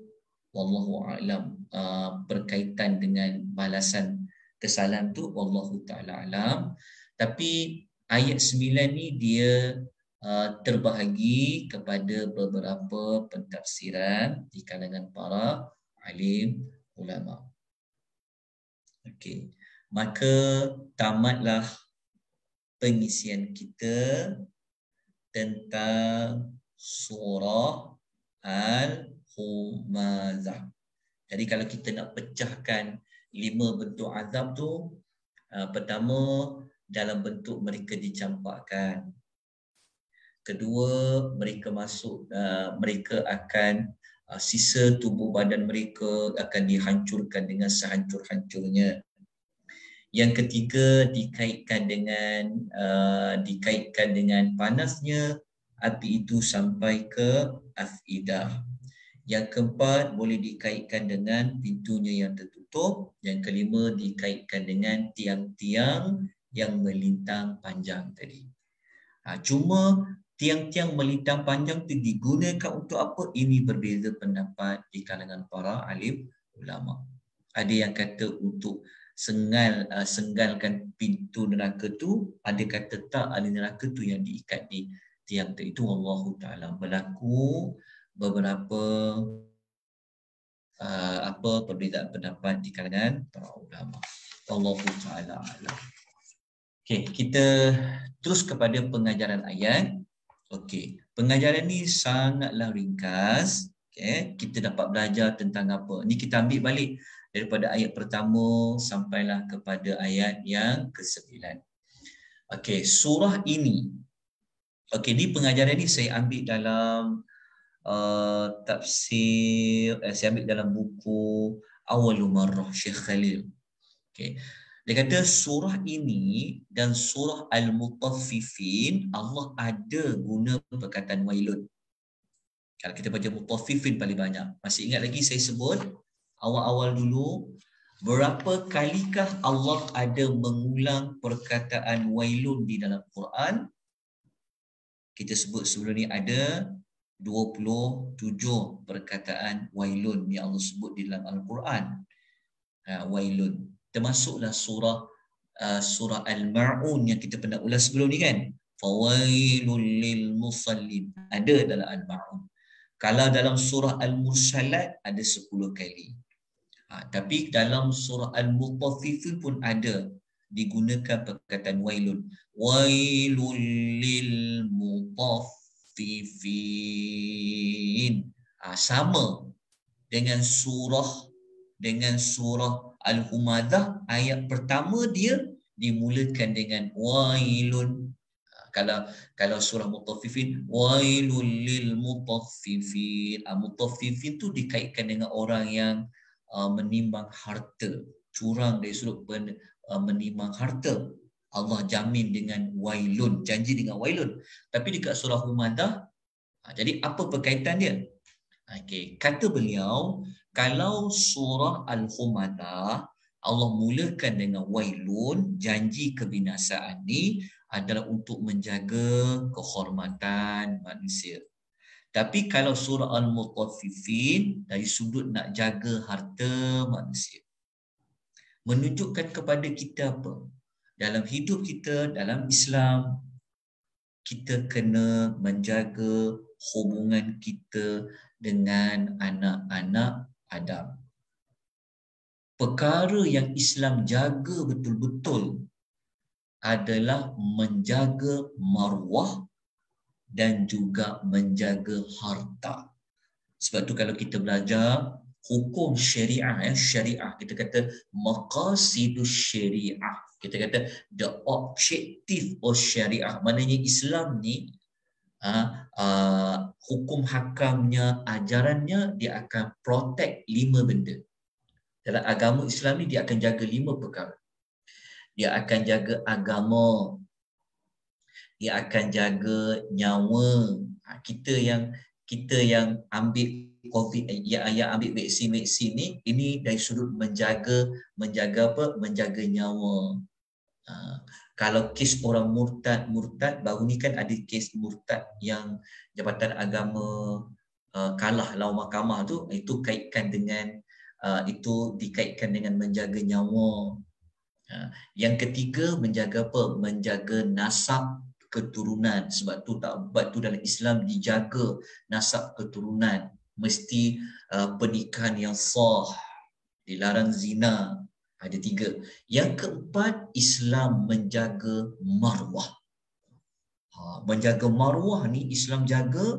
wallahu a'lam, berkaitan dengan balasan kesalahan tu wallahu ta'ala alam. Tapi ayat 9 ni dia terbahagi kepada beberapa pentafsiran di kalangan para alim ulama. Okey, maka tamatlah pengisian kita tentang surah Al-Humazah. Jadi kalau kita nak pecahkan 5 bentuk azab tu, pertama dalam bentuk mereka dicampakkan. Kedua, mereka akan sisa tubuh badan mereka akan dihancurkan dengan sehancur-hancurnya. Yang ketiga, dikaitkan dengan panasnya api itu sampai ke afidah. Yang keempat, boleh dikaitkan dengan pintunya yang tertutup. Yang kelima, dikaitkan dengan tiang-tiang yang melintang panjang tadi. Cuma tiang-tiang melintang panjang itu digunakan untuk apa? Ini berbeza pendapat di kalangan para alim ulama. Ada yang kata untuk senggalkan pintu neraka tu, ada kata tak, ada neraka tu yang diikat di tiang itu. Wallahu ta'ala. Berlaku beberapa perbezaan pendapat di kalangan para ulama. Wallahu ta'ala alam. Okey, kita terus kepada pengajaran ayat. Okey, pengajaran ni sangatlah ringkas. Okey, kita dapat belajar tentang apa? Ni kita ambil balik daripada ayat pertama sampailah kepada ayat yang ke-9. Okey, surah ini. Okey, ni pengajaran ni saya ambil dalam tafsir, saya ambil dalam buku Awwalul Marrah Syekh Khalil. Okey. Dia kata surah ini dan surah Al-Mutaffifin Allah ada guna perkataan wailun. Kalau kita baca Mutaffifin paling banyak. Masih ingat lagi saya sebut awal-awal dulu berapa kalikah Allah ada mengulang perkataan wailun di dalam Quran? Kita sebut sebelum ni ada 27 perkataan wailun yang Allah sebut di dalam Al-Quran. Wailun. Termasuklah surah Al-Ma'un yang kita pernah ulas sebelum ni kan. Fawailul lil musallin. Ada dalam Al-Ma'un. Kalau dalam surah Al-Mursalat ada 10 kali. Tapi dalam surah Al-Mutaffifin pun ada digunakan perkataan wailun. Wailul lil mutaffifin. Sama dengan surah Al-Humadah, ayat pertama dia dimulakan dengan wailun. Kalau surah Mutaffifin, wailul lil mutaffifin. Mutaffifin tu dikaitkan dengan orang yang menimbang harta, curang dari sudut menimbang harta. Allah jamin dengan wailun, janji dengan wailun. Tapi dekat surah Humadah, jadi apa perkaitan dia? Okey, kata beliau, kalau surah Al-Humadah Allah mulakan dengan wailun, janji kebinasaan ni adalah untuk menjaga kehormatan manusia. Tapi kalau surah Al-Mutaffifin dari sudut nak jaga harta manusia. Menunjukkan kepada kita apa? Dalam hidup kita, dalam Islam, kita kena menjaga hubungan kita dengan anak-anak Adam. Perkara yang Islam jaga betul-betul adalah menjaga maruah dan juga menjaga harta. Sebab tu kalau kita belajar hukum syariah, syariah kita kata maqasidus syariah. Kita kata the objective of syariah. Maknanya Islam ni hukum hakamnya, ajarannya dia akan protect 5 benda. Dalam agama Islam ni dia akan jaga 5 perkara. Dia akan jaga agama, dia akan jaga nyawa. Kita yang ambil COVID, yang ambil vaksin ni, ini dari sudut menjaga apa? Menjaga nyawa. Kalau kes orang murtad, baru ni kan ada kes murtad yang Jabatan Agama kalah lawan mahkamah tu, itu kaitkan dengan itu dikaitkan dengan menjaga nyawa. Yang ketiga menjaga apa? Menjaga nasab keturunan. Sebab tu dalam Islam dijaga nasab keturunan. Mesti pernikahan yang sah, dilarang zina. Ada 3. Yang keempat, Islam menjaga maruah. Menjaga maruah ni Islam jaga.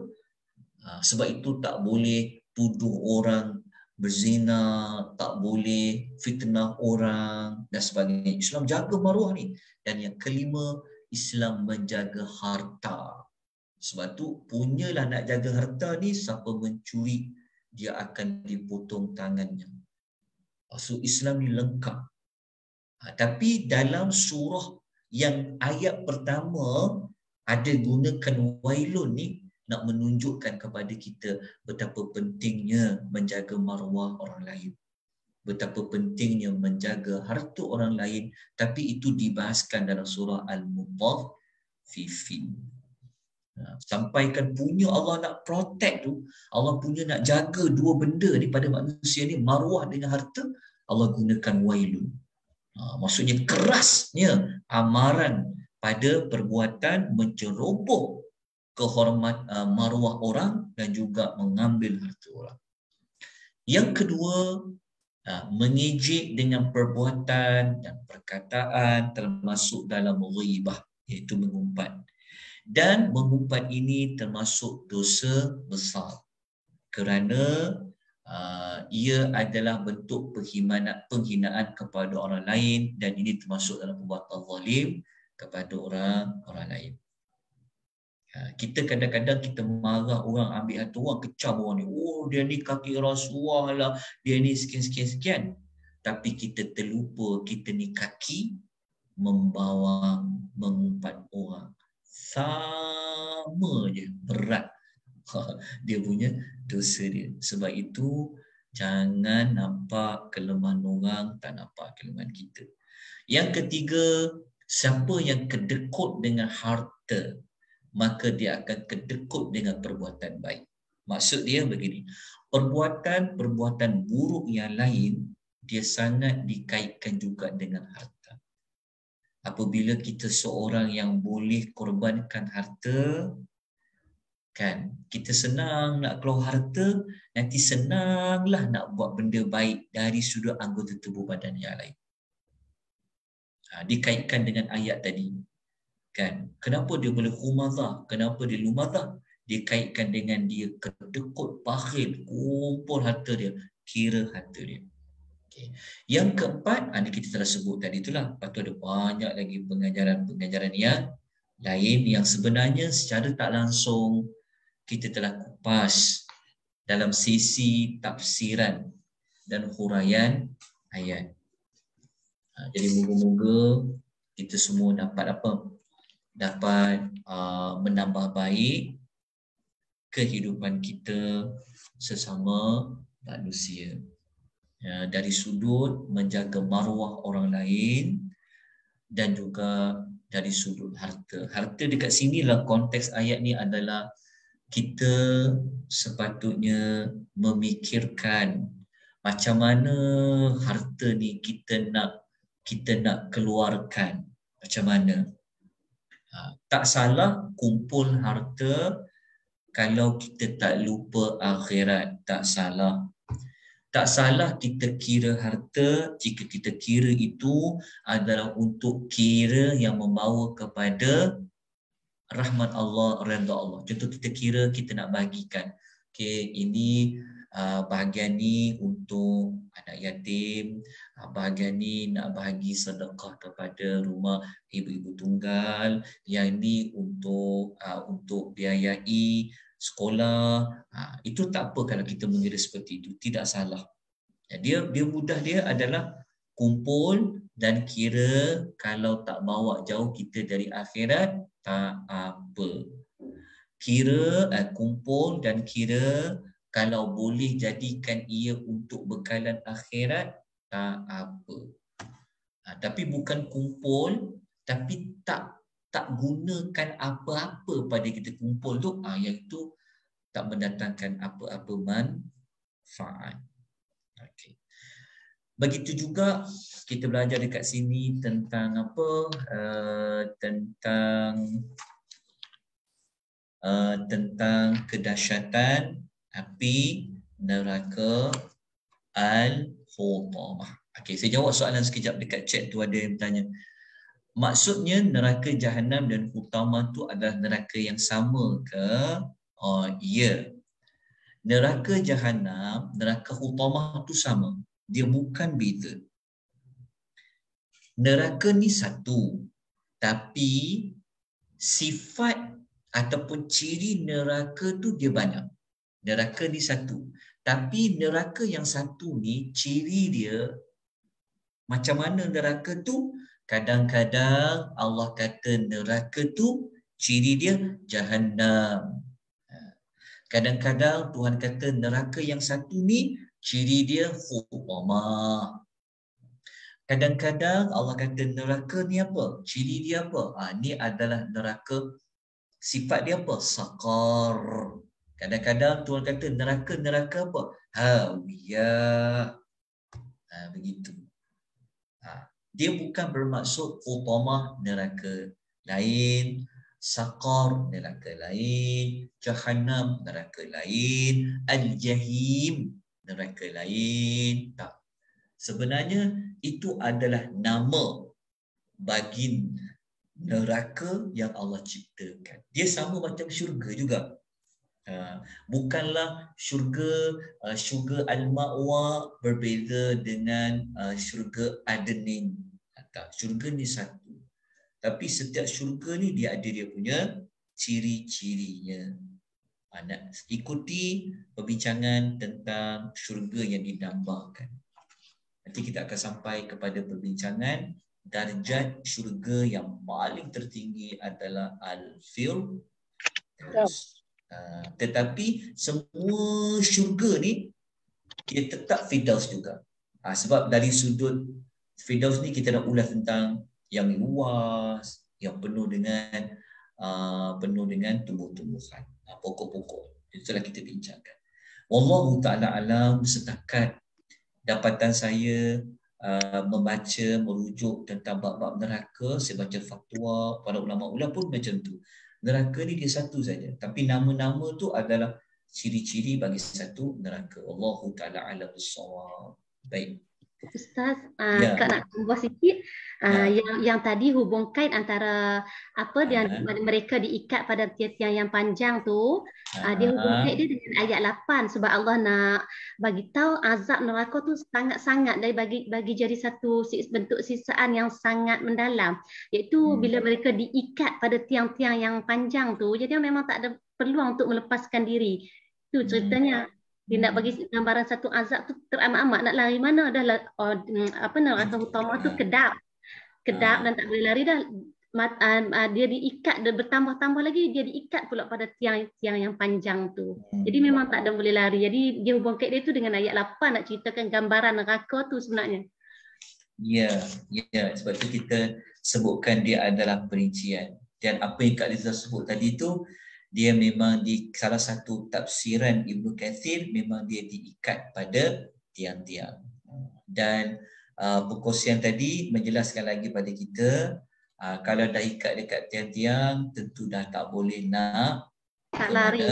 Sebab itu tak boleh tuduh orang berzina, tak boleh fitnah orang dan sebagainya. Islam jaga maruah ni. Dan yang kelima, Islam menjaga harta. Sebab tu punyalah nak jaga harta ni, siapa mencuri dia akan dipotong tangannya. So Islam ni lengkap. Tapi dalam surah yang ayat pertama ada gunakan wailun ni, nak menunjukkan kepada kita betapa pentingnya menjaga maruah orang lain. Betapa pentingnya menjaga harta orang lain. Tapi itu dibahaskan dalam surah Al-Mutaffifin. Sampaikan punya Allah nak protect tu, Allah punya nak jaga 2 benda ni pada manusia ni, maruah dengan harta, Allah gunakan wailun. Maksudnya kerasnya amaran pada perbuatan menceroboh kehormat maruah orang dan juga mengambil harta orang. Yang kedua, Mengejek dengan perbuatan dan perkataan termasuk dalam ghibah, iaitu mengumpat. Dan mengumpat ini termasuk dosa besar kerana ia adalah bentuk penghinaan kepada orang lain, dan ini termasuk dalam perbuatan zalim kepada orang lain. Kita kadang-kadang kita marah orang, ambil hati orang, kecam orang ni. Oh, dia ni kaki Rasulullah lah, dia ni sekian-sekian. Tapi kita terlupa kita ni kaki membawa mengumpat orang. Sama je berat dia punya dosa dia. Sebab itu jangan nampak kelemahan orang, tak nampak kelemahan kita. Yang ketiga, siapa yang kedekut dengan harta, maka dia akan kedekut dengan perbuatan baik. Maksud dia begini, perbuatan-perbuatan buruk yang lain dia sangat dikaitkan juga dengan harta. Apabila kita seorang yang boleh korbankan harta, kan, kita senang nak keluar harta, nanti senanglah nak buat benda baik dari sudut anggota tubuh badan yang lain. Dikaitkan dengan ayat tadi. Kan? Kenapa dia boleh humazah? Kenapa dia lumazah? Dia kaitkan dengan dia kedekut, bakhil, kumpul harta dia, kira harta dia. Okay. Yang keempat, ini kita telah sebut tadi itulah. Lepas tu ada banyak lagi pengajaran-pengajaran yang lain yang sebenarnya secara tak langsung kita telah kupas dalam sesi tafsiran dan huraian ayat. Jadi moga-moga kita semua dapat apa? Dapat menambah baik kehidupan kita sesama manusia. Dari sudut menjaga maruah orang lain dan juga dari sudut harta. Harta dekat sini lah konteks ayat ni adalah kita sepatutnya memikirkan macam mana harta ni kita nak keluarkan. Macam mana? Tak salah kumpul harta kalau kita tak lupa akhirat. Tak salah. Tak salah kita kira harta jika kita kira itu adalah untuk kira yang membawa kepada rahmat Allah, redha Allah. Contoh kita kira kita nak bagikan. Okay, ini bahagian ni untuk anak yatim, bahagian ni nak bahagi sedekah kepada rumah ibu-ibu tunggal, yang ni untuk biayai sekolah. Itu tak apa kalau kita mengira seperti itu, tidak salah. Dia mudah dia adalah kumpul dan kira kalau tak bawa jauh kita dari akhirat, tak apa. Kira, kumpul dan kira kalau boleh jadikan ia untuk bekalan akhirat, tak apa. Tapi bukan kumpul tapi tak gunakan apa-apa pada kita kumpul tu, yang itu tak mendatangkan apa-apa manfaat. Okey. Begitu juga kita belajar dekat sini tentang apa? Tentang kedahsyatan api neraka Al-Hutamah. Okey, saya jawab soalan sekejap dekat chat tu, ada yang bertanya. Maksudnya neraka Jahannam dan Hutamah tu adalah neraka yang sama ke? Oh, ya. Neraka Jahannam, neraka Hutamah tu sama. Dia bukan beza. Neraka ni satu, tapi sifat ataupun ciri neraka tu dia banyak. Neraka ni satu, tapi neraka yang satu ni ciri dia macam mana neraka tu? Kadang-kadang Allah kata neraka tu ciri dia Jahannam. Kadang-kadang Tuhan kata neraka yang satu ni ciri dia Hutamah. Kadang-kadang Allah kata neraka ni apa? Ciri dia apa? Ni adalah neraka, sifat dia apa? Saqar. Kadang-kadang Tuhan kata neraka apa? Hawiyah. Begitu. Dia bukan bermaksud Hutamah neraka lain, Saqar neraka lain, Jahannam neraka lain, Al-Jahim neraka lain. Tak. Sebenarnya itu adalah nama bagi neraka yang Allah ciptakan. Dia sama macam syurga juga. Bukanlah syurga Al-Ma'wa berbeza dengan syurga Adenin. Syurga ni satu. Tapi setiap syurga ni dia ada dia punya ciri-cirinya. Nak ikuti perbincangan tentang syurga yang didambakan. Nanti kita akan sampai kepada perbincangan darjat syurga yang paling tertinggi adalah Al-Firdaus. Tetapi semua syurga ni dia tetap Firdaus juga. Sebab dari sudut Firdaus ni kita nak ulas tentang yang luas, yang penuh dengan tumbuh-tumbuhan, pokok-pokok. Itulah kita bincangkan. Wallahu ta'ala alam. Setakat dapatan saya membaca, merujuk tentang bab-bab neraka, saya baca fatwa para ulama-ulama pun macam tu. Neraka ni dia satu saja, tapi nama-nama tu adalah ciri-ciri bagi satu neraka. Wallahu ta'ala alam bissawab. Baik. Ustaz, Kak nak tambah sikit. Yang tadi hubungkan antara yang mereka diikat pada tiang yang panjang tu, dia hubungkan dia dengan ayat 8 sebab Allah nak bagi tahu azab neraka tu sangat-sangat dari bagi jadi satu bentuk sisaan yang sangat mendalam, iaitu bila mereka diikat pada tiang-tiang yang panjang tu, jadi memang tak ada peluang untuk melepaskan diri. Tu ceritanya. Dia nak bagi gambaran satu azab tu teramat-amat, nak lari mana dah neraka utama tu kedap dan tak boleh lari dah. Dia diikat, dia bertambah-tambah lagi, dia diikat pula pada tiang yang panjang tu. Jadi memang tak ada boleh lari. Jadi dia hubungkan dia tu dengan ayat 8 nak ceritakan gambaran neraka tu sebenarnya. Ya, sebab tu kita sebutkan dia adalah perincian. Dan apa yang Kak Liza sebut tadi tu, dia memang di salah satu tafsiran Ibnu Katsir memang dia diikat pada tiang-tiang. Dan perkongsian tadi menjelaskan lagi pada kita, kalau dah ikat dekat tiang-tiang tentu dah tak boleh nak lari,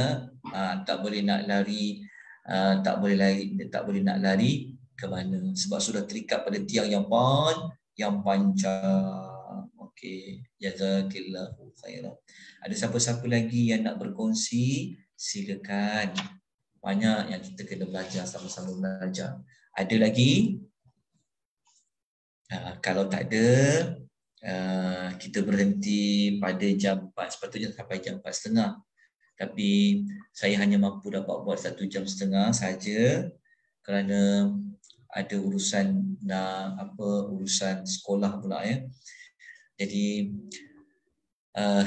tak boleh nak lari, tak boleh nak lari ke mana, sebab sudah terikat pada tiang yang panjang. Okey, jazakillahu khairan. Ada siapa-siapa lagi yang nak berkongsi? Silakan. Banyak yang kita kena belajar, sama-sama belajar. Ada lagi? Kalau tak ada, kita berhenti pada jam 4. Sepatutnya sampai jam 4.30. Tapi saya hanya mampu dapat buat 1 jam setengah saja kerana ada urusan urusan sekolah pula ya. Jadi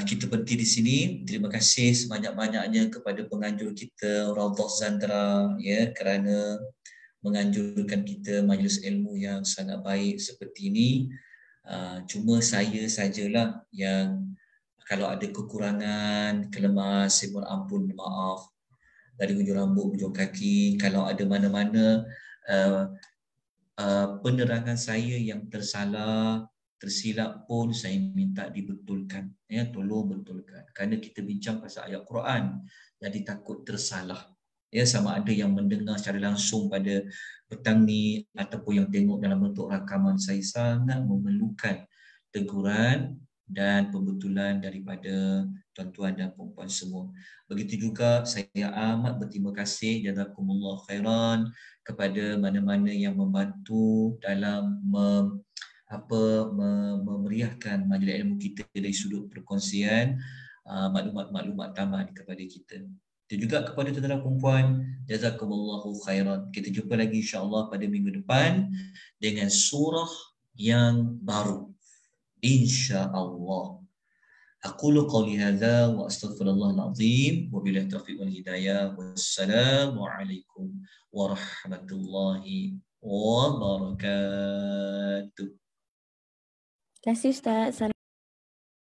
kita berhenti di sini. Terima kasih sebanyak-banyaknya kepada penganjur kita Raudhah Zandra ya, kerana menganjurkan kita majlis ilmu yang sangat baik seperti ini. Cuma saya sajalah yang kalau ada kekurangan, kelemahan, saya mohon ampun, maaf dari hujung rambut, hujung kaki. Kalau ada mana-mana penerangan saya yang tersilap pun saya minta dibetulkan ya, tolong betulkan, kerana kita bincang pasal ayat Quran, jadi takut tersalah ya, sama ada yang mendengar secara langsung pada petang ni ataupun yang tengok dalam bentuk rakaman. Saya sangat memerlukan teguran dan pembetulan daripada tuan-tuan dan puan-puan semua. Begitu juga saya amat berterima kasih jazakumullah khairan kepada mana-mana yang membantu dalam memeriahkan majlis ilmu kita dari sudut perkongsian maklumat-maklumat tambahan kepada kita. Dan juga kepada tuan-tuan perempuan, jazakumullahu khairan. Kita jumpa lagi insya-Allah pada minggu depan dengan surah yang baru insya-Allah. Aqulu qawli hadza wa astaghfirullahal azim wa billahi taufiq wal hidayah. Wassalamu alaikum warahmatullahi wabarakatuh. Terima kasih Ustaz.